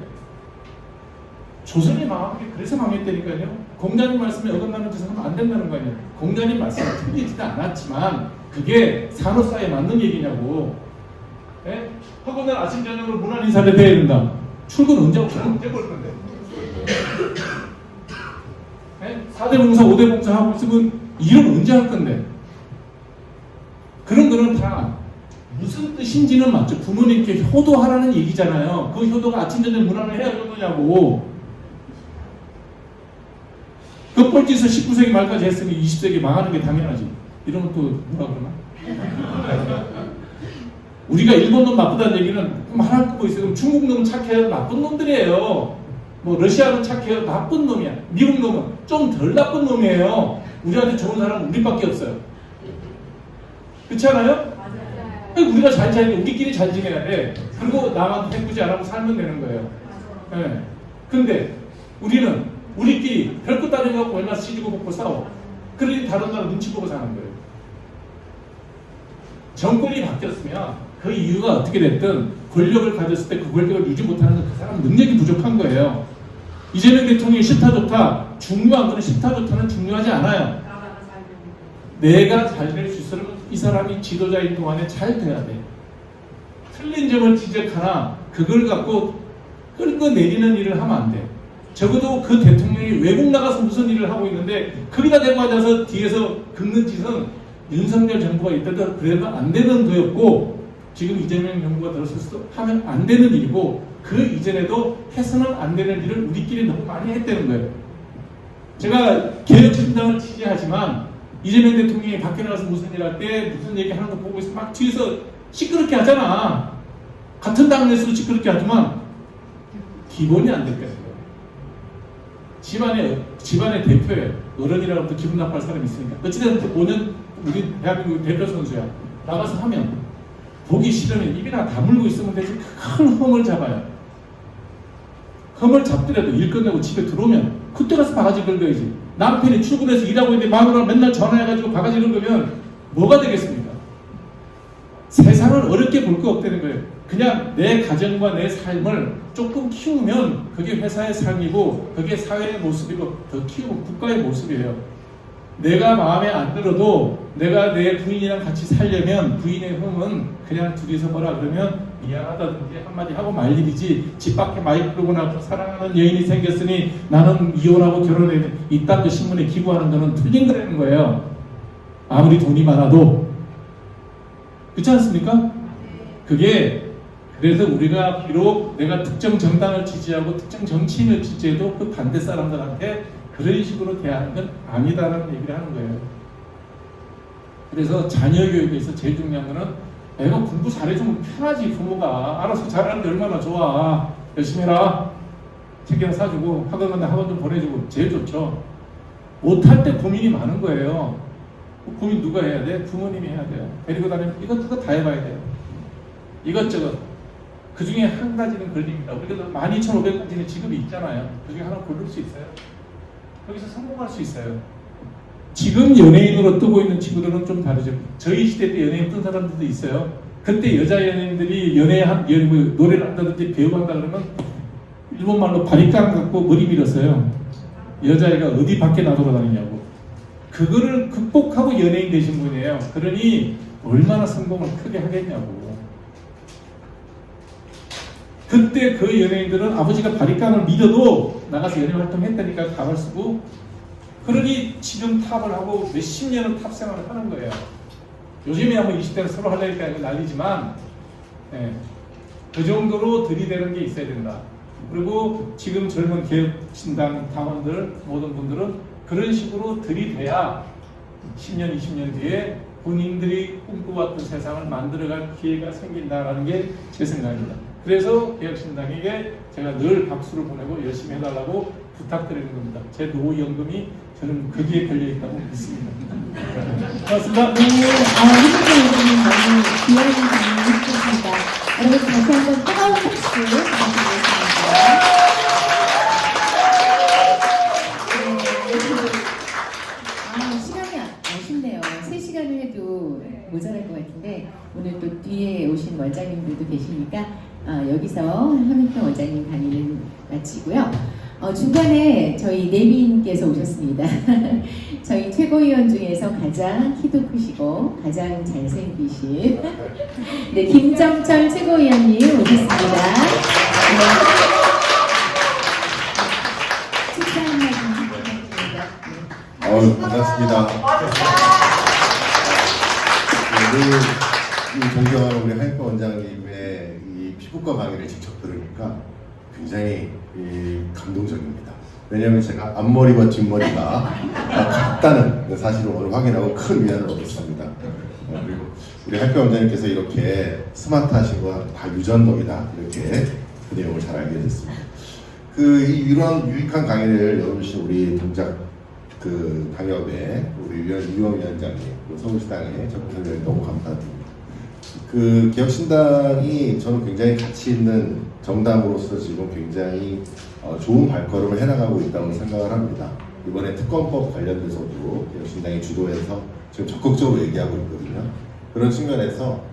Speaker 5: 조선이 망한 게 그래서 망했다니까요. 공자님 말씀에 어긋나는 짓을 하면 안 된다는 거 아니에요. 공자님 말씀은 틀리지도 않았지만 그게 산업사에 맞는 얘기냐고. 예? 허구는 아침 저녁으로 문안 인사를 해야 된다. 출근 언제 볼 건데? 예? 4대 봉사, 5대 봉사 하고 있으면 일을 언제 할 건데? 그런 거는 다 무슨 뜻인지는 맞죠. 부모님께 효도하라는 얘기잖아요. 그 효도가 아침 저녁 문안을 해야 되는 거냐고. 그 뻘짓을 19세기 말까지 했으니 20세기 망하는 게 당연하지. 이러면 또 뭐라 그러나? 우리가 일본 놈 나쁘다는 얘기는 말할 거 있어요. 중국 놈은 착해요. 나쁜 놈들이에요. 뭐 러시아는 착해요. 나쁜 놈이야. 미국 놈은 좀 덜 나쁜 놈이에요. 우리한테 좋은 사람은 우리밖에 없어요. 그렇지 않아요? 맞아요. 우리가 잘 지내야 우리끼리 잘 지내야 돼. 그리고 남한테 해꾸지 안 하고 살면 되는 거예요. 네. 근데 우리는 우리끼리 별것 따지고 갖고 맨날 시지고 먹고 싸워. 그러니 다른 나라 눈치 보고 사는 거예요. 정권이 바뀌었으면 그 이유가 어떻게 됐든 권력을 가졌을 때 그 권력을 유지 못하는 건 그 사람 능력이 부족한 거예요. 이재명 대통령이 싫다 좋다 중요한 거는 싫다 좋다는 중요하지 않아요. 내가 잘 될 수 있으면 이 사람이 지도자인 동안에 잘 돼야 돼. 틀린 점을 지적하나 그걸 갖고 끌어내리는 일을 하면 안 돼. 적어도 그 대통령이 외국 나가서 무슨 일을 하고 있는데 거기다 대고 앉아서 뒤에서 긁는 짓은 윤석열 정부가 이때도 그래도 안 되는 거였고 지금 이재명 정부가 들었을 수도 하면 안 되는 일이고 그 이전에도 해서는 안 되는 일을 우리끼리 너무 많이 했다는 거예요. 제가 개혁신당을 지지하지만 이재명 대통령이 밖에 나가서 무슨 일 할 때 무슨 얘기 하는 거 보고 있으면 막 뒤에서 시끄럽게 하잖아. 같은 당 내에서도 시끄럽게 하지만 기본이 안 될 거예요. 집안의 대표예요. 어른이라고 또 기분 나빠할 사람이 있으니까. 어찌됐든 5년 우리 대한민국 대표 선수야. 나가서 하면 보기 싫으면 입이나 다물고 있으면 되지 큰 흠을 잡아요. 흠을 잡더라도 일 끝내고 집에 들어오면 그때 가서 바가지 긁어야지. 남편이 출근해서 일하고 있는데 마누라가 맨날 전화해가지고 바가지 긁으면 뭐가 되겠습니까? 세상을 어렵게 볼 거 없다는 거예요. 그냥 내 가정과 내 삶을 조금 키우면 그게 회사의 삶이고 그게 사회의 모습이고 더 키우면 국가의 모습이에요. 내가 마음에 안 들어도 내가 내 부인이랑 같이 살려면 부인의 흠은 그냥 둘이서 뭐라 그러면 미안하다든지 한마디 하고 말 일이지 집 밖에 많이 끌고 나서 사랑하는 여인이 생겼으니 나는 이혼하고 결혼해 이딴 거 신문에 기고하는 거는 틀린 거라는 거예요. 아무리 돈이 많아도. 그렇지 않습니까? 그게 그래서 우리가 비록 내가 특정 정당을 지지하고 특정 정치인을 지지해도 그 반대 사람들한테 그런 식으로 대하는 건 아니다라는 얘기를 하는 거예요. 그래서 자녀 교육에서 제일 중요한 거는 애가 공부 잘해주면 편하지. 부모가 알아서 잘하는 게 얼마나 좋아. 열심히 해라. 책 하나 사주고 학원 간다 학원 좀 보내주고 제일 좋죠. 못할 때 고민이 많은 거예요. 그 고민 누가 해야 돼? 부모님이 해야 돼요. 데리고 다니면 이것저것 다 해봐야 돼요. 이것저것. 그 중에 한 가지는 걸립니다. 우리가 12,500가지의 직업이 있잖아요. 그 중에 하나 고를 수 있어요. 거기서 성공할 수 있어요. 지금 연예인으로 뜨고 있는 친구들은 좀 다르죠. 저희 시대 때 연예인 뜬 사람들도 있어요. 그때 여자 연예인들이 노래를 한다든지 배우 한다 그러면 일본말로 바리깡 갖고 머리 밀었어요. 여자애가 어디 밖에 나돌아다니냐고. 그거를 극복하고 연예인 되신 분이에요. 그러니 얼마나 성공을 크게 하겠냐고. 그때 그 연예인들은 아버지가 바리깡을 믿어도 나가서 연예 활동했다니까 가발 쓰고. 그러니 지금 탑을 하고 몇십 년을 탑 생활을 하는 거예요. 요즘이야 뭐 20대는 서로 하려니까 이거 난리지만 그 정도로 들이대는 게 있어야 된다. 그리고 지금 젊은 개혁신당 당원들 모든 분들은 그런 식으로 들이대야 10년 20년 뒤에 본인들이 꿈꿔왔던 세상을 만들어갈 기회가 생긴다라는 게 제 생각입니다. 그래서 개혁신당에게 제가 늘 박수를 보내고 열심히 해달라고 부탁드리는 겁니다. 제 노후연금이 저는 거기에 걸려있다고 믿습니다. 고맙습니다.
Speaker 1: 네, 이승철 의원님 너무 귀여운 질문 해주셨습니다. 여러분 다시 한번 뜨거운 박수 부탁드리겠습니다. 시간이 아쉽네요. 3시간을 해도 모자랄 것 같은데 오늘 또 뒤에 오신 원장님들도 계시니까 여기서 함익평 원장님 강의는 마치고요. 중간에 저희 내빈께서 오셨습니다. 저희 최고위원 중에서 가장 키도 크시고 가장 잘생기신 네, 김정철 최고위원님 오셨습니다. 네. 축하 한마디 부탁드립니다.
Speaker 7: 반갑습니다. 이 존경하는 우리 하익범 원장님의 이 피부과 강의를 직접 들으니까 굉장히 감동적입니다. 왜냐하면 제가 앞머리와 뒷머리가 같다는 사실을 오늘 확인하고 큰 위안을 얻었습니다. 그리고 우리 하익범 원장님께서 이렇게 스마트하신 건 다 유전덕이다 이렇게 그 내용을 잘 알게 됐습니다. 이런 유익한 강의를 열어주신 우리 동작 당협의 우리 유영 위원장님, 서울시당의 정부사님 너무 감사드립니다. 개혁신당이 저는 굉장히 가치 있는 정당으로서 지금 굉장히 좋은 발걸음을 해나가고 있다고 생각을 합니다. 이번에 특검법 관련돼서도 개혁신당이 주도해서 지금 적극적으로 얘기하고 있거든요. 그런 측면에서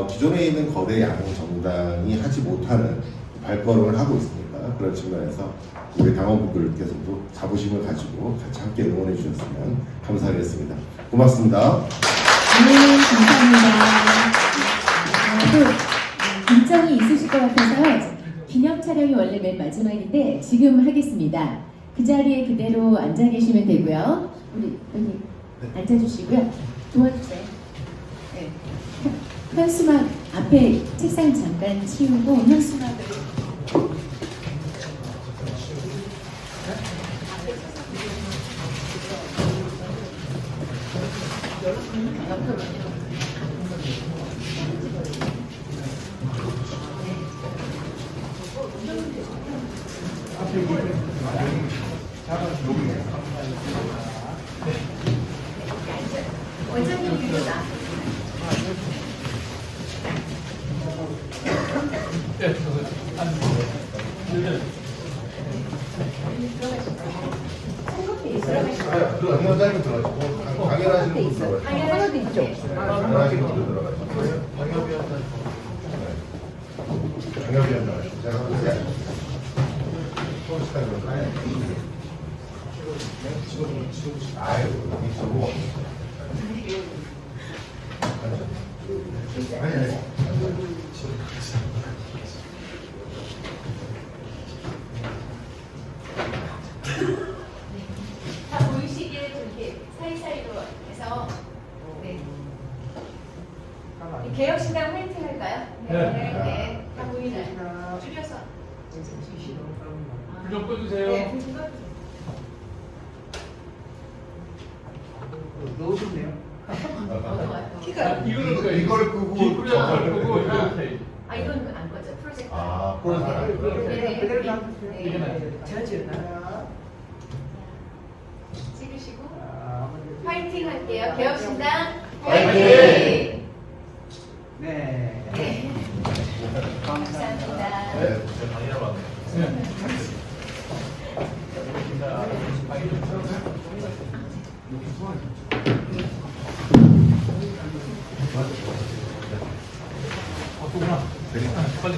Speaker 7: 기존에 있는 거대 양 정당이 하지 못하는 발걸음을 하고 있습니다. 그런 측면에서 우리 당원분들께서도 자부심을 가지고 같이 함께 응원해 주셨으면 감사하겠습니다. 고맙습니다.
Speaker 1: 네, 감사합니다. 또 일정이 있으실 것 같아서 기념 촬영이 원래 맨 마지막인데 지금 하겠습니다. 그 자리에 그대로 앉아 계시면 되고요. 우리 여기 앉아주시고요. 도와주세요. 네. 현수막 앞에 책상 잠깐 치우고 현수막을
Speaker 7: 당연하게 들어가시고 당연하시는 분 들어가시고
Speaker 1: 하나도 있죠.
Speaker 7: 당연하시는 분 들어가시고 당협위원장 하시고 제가 서울시당으로
Speaker 5: 지워보시고.
Speaker 7: 아유, 여기 저거. 아니, 아니.
Speaker 1: 다 보이시게 이렇게 사이사이로 해서 네. 개혁신당 화이팅 할까요? 네. 다 보이나요? 줄여서.
Speaker 5: 불좀 꺼주세요.
Speaker 1: 네, 불좀 꺼주세요.
Speaker 5: 아, 이거는 그
Speaker 7: 이걸 끄고
Speaker 5: 뒷부분
Speaker 7: 저걸
Speaker 5: 끄고 이거 오케이.
Speaker 1: 아, 이건 안 꺼져. 프로젝트.
Speaker 7: 아,
Speaker 5: 이게 맞죠?
Speaker 1: 찍으시고 화이팅 할게요. 개혁신당
Speaker 7: 화이팅!
Speaker 1: 네. 감사합니다.
Speaker 7: 네.
Speaker 4: 빨리